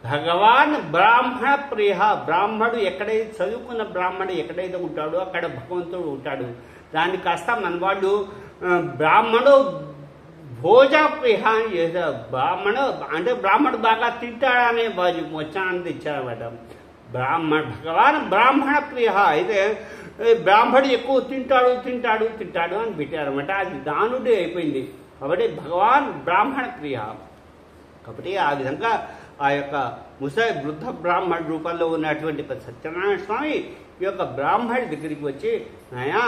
భగవాన్ బ్రాహ్మణ ప్రియ, బ్రాహ్మణుడు ఎక్కడైతే చదువుకున్న బ్రాహ్మణుడు ఎక్కడైతే ఉంటాడో అక్కడ భగవంతుడు ఉంటాడు. దాన్ని కాస్త మన వాళ్ళు బ్రాహ్మణుడు భోజ ప్రియ అని చేశారు. బ్రాహ్మణుడు బాగా తింటాడనే వచనాన్ని తెచ్చారన్నమాట. భగవాన్ బ్రాహ్మణ ప్రియ అయితే బ్రాహ్మణుడు ఎక్కువ తింటాడు అని పెట్టారన్నమాట. అది దానుడే అయిపోయింది. కాబట్టి భగవాన్ బ్రాహ్మణ ప్రియ. కాబట్టి ఆ విధంగా ఆ యొక్క ముసలి వృద్ధ బ్రాహ్మణ రూపంలో ఉన్నటువంటి సత్యనారాయణ స్వామి ఈ యొక్క బ్రాహ్మణుడి దగ్గరికి వచ్చి, నాయనా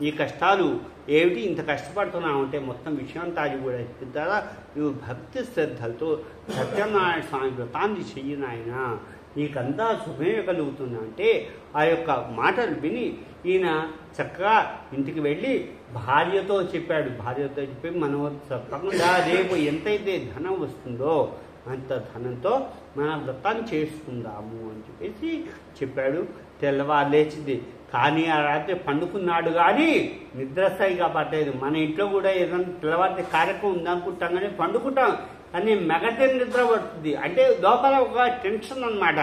ఈ కష్టాలు ఏమిటి, ఇంత కష్టపడుతున్నావు అంటే మొత్తం విషయం తాజు కూడా చెప్తారా, నువ్వు భక్తి శ్రద్ధలతో సత్యనారాయణ స్వామి వ్రతాన్ని చెయ్యి నాయనా, నీకంతా శుభమే కలుగుతుందా అంటే ఆ యొక్క మాటలు విని ఈయన చక్కగా ఇంటికి వెళ్ళి భార్యతో చెప్పాడు. భార్యతో చెప్పి మనం తప్పకుండా రేపు ఎంతైతే ధనం వస్తుందో అంత ధనంతో మన వ్రతాన్ని చేసుకుందాము అని చెప్పేసి చెప్పాడు. తెల్లవారు లేచింది. కానీ ఆ రాత్రి పండుకున్నాడు కానీ నిద్ర స్థాయిగా పట్టలేదు. మన ఇంట్లో కూడా ఏదైనా తెల్లవారి కార్యక్రమం ఉందనుకుంటాం కానీ పండుకుంటాం, కానీ మెగతే నిద్ర పడుతుంది. అంటే లోపల ఒక టెన్షన్ అన్నమాట.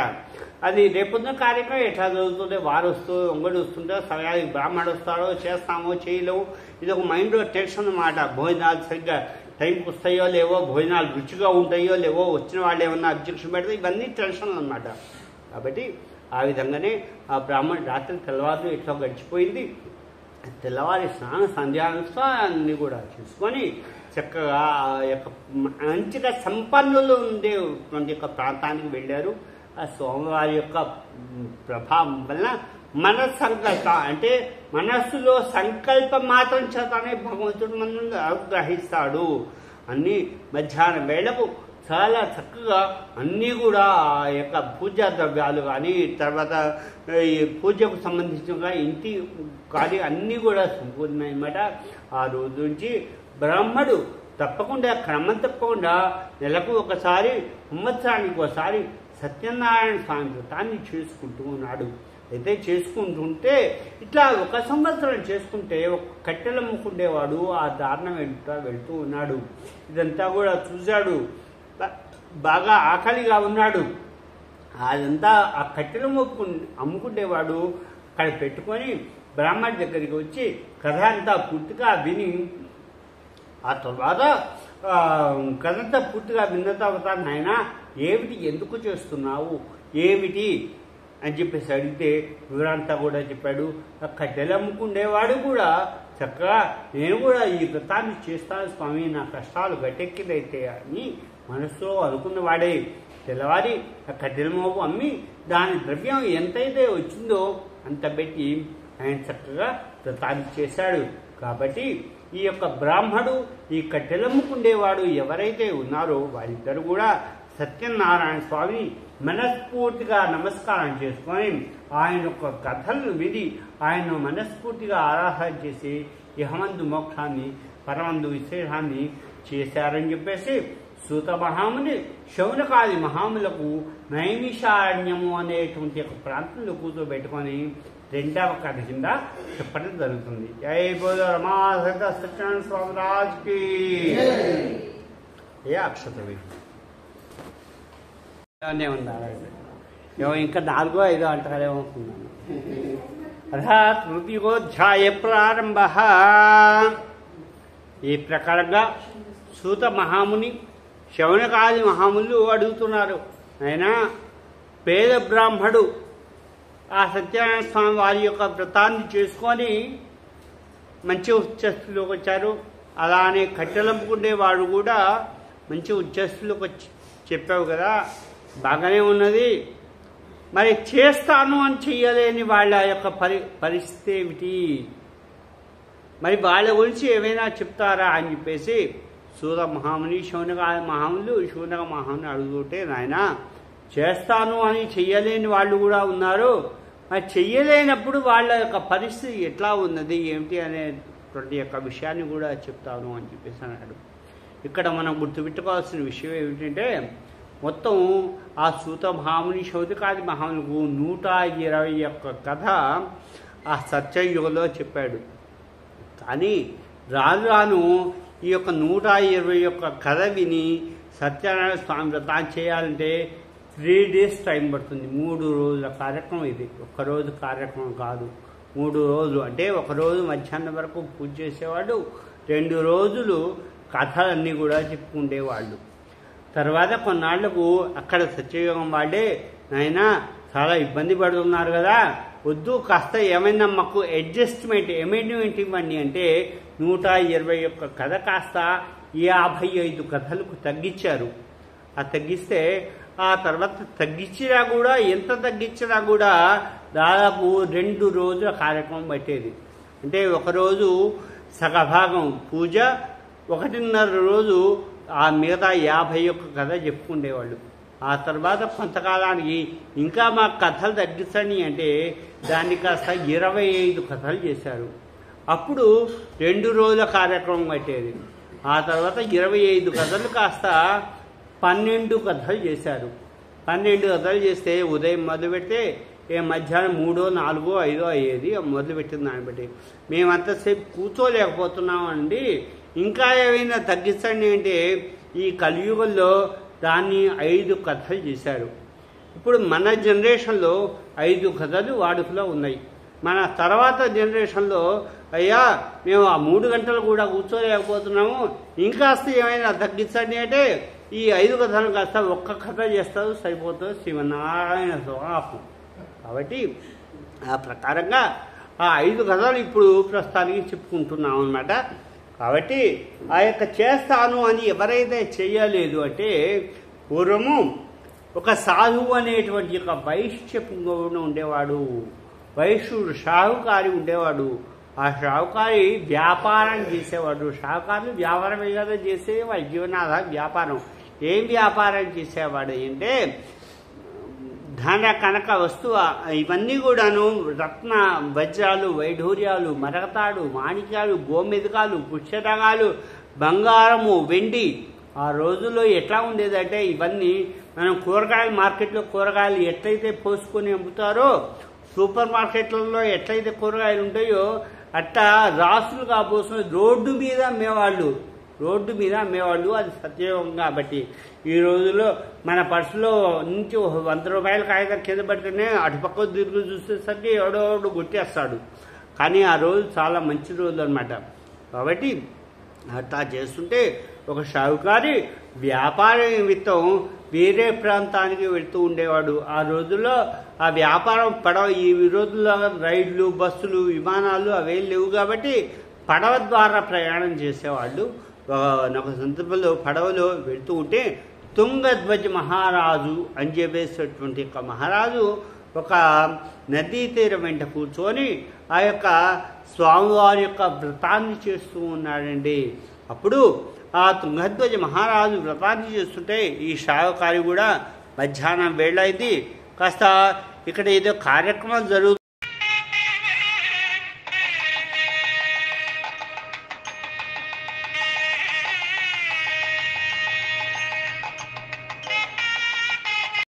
అది రేపొద్దున కార్యక్రమం ఎట్లా జరుగుతుందో, వారు ఒంగడి వస్తుందో, సమయానికి బ్రాహ్మణుడు వస్తాడో, చేస్తామో చేయలేము, ఇది ఒక మైండ్లో టెన్షన్ అన్నమాట. భోజనాలు సరిగ్గా టైంకి వస్తాయో లేవో, భోజనాలు రుచిగా ఉంటాయో లేవో, వచ్చిన వాళ్ళు ఏమన్నా అబ్జెక్షన్ పెడితే ఇవన్నీ టెన్షన్ అన్నమాట. కాబట్టి ఆ విధంగానే ఆ బ్రాహ్మణుడు రాత్రి తెల్లవారు ఇట్లా గడిచిపోయింది. తెల్లవారి స్నాన సంధ్యానుష్ఠానాన్ని కూడా చేసుకొని చక్కగా ఆ యొక్క మంచిగా సంపన్నులు ఉండేటువంటి యొక్క ప్రాంతానికి వెళ్ళారు. ఆ స్వామివారి యొక్క ప్రభావం వలన మన సంకల్ప అంటే మనస్సులో సంకల్పం మాత్రం చేతనే భగవంతుడు మనల్ని అనుగ్రహిస్తాడు. అన్ని మధ్యాహ్నం వేళకు చాలా చక్కగా అన్నీ కూడా ఆ యొక్క పూజా ద్రవ్యాలు కానీ, తర్వాత ఈ పూజకు సంబంధించిన ఇంటి కానీ అన్నీ కూడా సంపూర్ణమన్నమాట. ఆ రోజు నుంచి బ్రాహ్మడు తప్పకుండా క్రమం తప్పకుండా నెలకు ఒకసారి, సంవత్సరానికి ఒకసారి సత్యనారాయణ స్వామి వ్రతాన్ని చేసుకుంటూ ఉన్నాడు. అయితే చేసుకుంటుంటే ఇట్లా ఒక సంవత్సరం చేసుకుంటే ఒక కట్టెలు అమ్ముకుండేవాడు ఆ దారుణం వెళ్తూ ఉన్నాడు. ఇదంతా కూడా చూశాడు. బాగా ఆకలిగా ఉన్నాడు. అదంతా ఆ కట్టెలు అమ్ముకుండేవాడు అక్కడ పెట్టుకొని బ్రాహ్మణుడి దగ్గరికి వచ్చి కథ అంతా పూర్తిగా విని, ఆ తర్వాత కథంతా పూర్తిగా విన్న తర్వాత, నాయన ఏమిటి, ఎందుకు చేస్తున్నావు, ఏమిటి అని చెప్పేసి అడిగితే వివరంతా కూడా చెప్పాడు. ఆ కట్టెలు అమ్ముకుండేవాడు కూడా చక్కగా నేను కూడా ఈ వ్రతాన్ని చేస్తాను స్వామి, నా కష్టాలు గట్టెక్కిదైతే అని మనసులో అనుకున్నవాడే తెల్లవారి ఆ కట్టెల మోపు అమ్మి దాని ద్రవ్యం ఎంతైతే వచ్చిందో అంత పెట్టి ఆయన చక్కగా వ్రతాన్ని చేశాడు. కాబట్టి ఈ యొక్క బ్రాహ్మడు, ఈ కట్టెలమ్ముకుండేవాడు ఎవరైతే ఉన్నారో వారిద్దరు కూడా సత్యనారాయణ స్వామి మనస్ఫూర్తిగా నమస్కారం చేసుకొని ఆయన యొక్క కథలను విని ఆయన మనస్ఫూర్తిగా ఆరాధన చేసి ఇహమందు మోక్షాన్ని, పరమందు విశేషాన్ని చేశారని చెప్పేసి సూత మహాముని శౌనకాది మహాములకు నైమిషారణ్యము అనేటువంటి ఒక ప్రాంతంలో కూర్చోబెట్టుకొని రెండవ కథ కింద చెప్పడం జరుగుతుంది. జై బోధ రమాసత సత్యనారాయణ స్వామి రాజ్కి ఏ అక్షతవి ఉన్నారు. ఇంకా 4వ 5వ అంటారేమో అనుకున్నాను. అథా తృతీయోధ్యాయ ప్రారంభ. ఈ ప్రకారంగా సూత మహాముని శౌనకాది మహాములు అడుగుతున్నారు, అయినా పేద బ్రాహ్మడు ఆ సత్యనారాయణ స్వామి వారి యొక్క వ్రతాన్ని చేసుకొని మంచి ఉచ్చస్థితిలోకి వచ్చారు. అలానే కట్టెలంపుకునేవాడు కూడా మంచి ఉచ్చస్థితిలోకి వచ్చి చెప్పావు కదా, బాగానే ఉన్నది, మరి చేస్తాను అని చెయ్యలేని వాళ్ళ యొక్క పరిస్థితి ఏమిటి మరి వాళ్ళ గురించి ఏమైనా చెప్తారా అని చెప్పేసి సూత మహాముని శౌనక మహాముని అడుగుతుంటే నాయన చేస్తాను అని చెయ్యలేని వాళ్ళు కూడా ఉన్నారు, మరి చెయ్యలేనప్పుడు వాళ్ళ యొక్క పరిస్థితి ఎట్లా ఉన్నది ఏమిటి అనేటువంటి యొక్క విషయాన్ని కూడా చెప్తాను అని చెప్పేసి అన్నాడు. ఇక్కడ మనం గుర్తుపెట్టుకోవాల్సిన విషయం ఏమిటంటే మొత్తం ఆ సూత మహాముని శౌనకాది మహాములకు 121 కథ ఆ సత్యయుగంలో చెప్పాడు. కానీ రాను ఈ యొక్క 121 కథ విని సత్యనారాయణ స్వామి వ్రతాన్ని చేయాలంటే 3 days టైం పడుతుంది. 3 రోజుల కార్యక్రమం ఇది, ఒక్కరోజు కార్యక్రమం కాదు. 3 రోజులు అంటే ఒకరోజు మధ్యాహ్నం వరకు పూజ చేసేవాడు, 2 రోజులు కథలన్నీ కూడా చెప్పుకుండేవాళ్ళు. తర్వాత కొన్నాళ్లకు అక్కడ సత్యయుగం వాళ్ళే నాయన చాలా ఇబ్బంది పడుతున్నారు కదా, వద్దు కాస్త ఏమైనా మాకు అడ్జస్ట్మెంట్ ఇవ్వండి అంటే 121 కథ కాస్త 55 కథలకు తగ్గించారు. ఆ తగ్గిస్తే ఆ తర్వాత ఎంత తగ్గించినా కూడా దాదాపు 2 రోజుల కార్యక్రమం పట్టేది. అంటే ఒకరోజు సగభాగం పూజ, 1.5 రోజు ఆ మిగతా 51 కథ చెప్పుకుండేవాళ్ళు. ఆ తర్వాత కొంతకాలానికి ఇంకా మా కథలు తగ్గించండి అంటే దాన్ని కాస్త 25 కథలు చేశారు. అప్పుడు 2 రోజుల కార్యక్రమం పట్టేది. ఆ తర్వాత 25 కథలు కాస్త 12 కథలు చేశారు. 12 కథలు చేస్తే ఉదయం మొదలు పెడితే మధ్యాహ్నం 3, 4, 5 అయ్యేది. మొదలుపెట్టిన దాన్ని బట్టి మేమంతసేపు కూర్చోలేకపోతున్నామండి, ఇంకా ఏమైనా తగ్గించండి అంటే ఈ కలియుగంలో దాన్ని 5 కథలు చేశారు. ఇప్పుడు మన జనరేషన్లో 5 కథలు వాడుకలో ఉన్నాయి. మన తర్వాత జనరేషన్లో అయ్యా మేము ఆ 3 గంటలు కూడా కూర్చోలేకపోతున్నాము, ఇంకాస్త ఏమైనా తగ్గించండి అంటే ఈ 5 కథలు కాస్త 1 కథ చేస్తారు, సరిపోతుంది, శ్రీమన్నారాయణ స్వామి. కాబట్టి ఆ ప్రకారంగా ఆ 5 కథలు ఇప్పుడు ప్రస్తుతానికి చెప్పుకుంటున్నాం అన్నమాట. కాబట్టి ఆ యొక్క చేస్తాను అని ఎవరైతే చేయలేదు అంటే పూర్వము ఒక సాధువు అనేటువంటి ఒక వైశ్యపుంగవుడు ఉండేవాడు, వైశ్యుడు షాహుకారి ఉండేవాడు. ఆ షాహుకారి వ్యాపారం చేసేవాడు. షాహుకారులు వ్యాపారమే కదా చేసే వాళ్ళ జీవనాధార వ్యాపారం. ఏం వ్యాపారం చేసేవాడు అంటే ధన కనక వస్తువు ఇవన్నీ కూడాను రత్న వజ్రాలు, వైఢూర్యాలు, మరకతాడు, మాణిక్యాలు, గోమెదకాలు, పుష్యరగాలు, బంగారము, వెండి. ఆ రోజుల్లో ఎట్లా ఉండేదంటే ఇవన్నీ మనం కూరగాయల మార్కెట్లో కూరగాయలు ఎట్లయితే పోసుకొని అమ్ముతారో, సూపర్ మార్కెట్లలో ఎట్లయితే కూరగాయలు ఉంటాయో అట్లా రాసులుగా పోసుకొని రోడ్డు మీద అమ్మేవాళ్ళు. అది సత్యయోగం. కాబట్టి ఈ రోజుల్లో మన పర్సులో నుంచి 100 రూపాయల కాగితం కింద పడితేనే అటుపక్క తిరుగు చూసేసరికి ఎవడో గుట్టేస్తాడు. కానీ ఆ రోజు చాలా మంచి రోజులు అన్నమాట. కాబట్టి అట్లా చేస్తుంటే ఒక షావుకారి వ్యాపార నిమిత్తం వేరే ప్రాంతానికి వెళ్తూ ఉండేవాడు. ఆ రోజుల్లో ఆ వ్యాపారం ఈ రోజుల్లో రైళ్లు, బస్సులు, విమానాలు అవేం లేవు కాబట్టి పడవ ద్వారా ప్రయాణం చేసేవాళ్ళు. ఒక సందర్భంలో పడవలో వెళ్తూ ఉంటే తుంగధ్వజ మహారాజు అని చెప్పేసేటువంటి ఒక మహారాజు ఒక నదీ తీరం వెంట కూర్చొని ఆ యొక్క స్వామివారి యొక్క వ్రతాన్ని చేస్తూ ఉన్నాడండి. అప్పుడు ఆ తుంగధ్వజ మహారాజు వ్రతాన్ని చేస్తుంటే ఈ షావుకారి కూడా మధ్యాహ్నం వేళ అయింది, కాస్త ఇక్కడ ఏదో కార్యక్రమం జరుగుతుంది.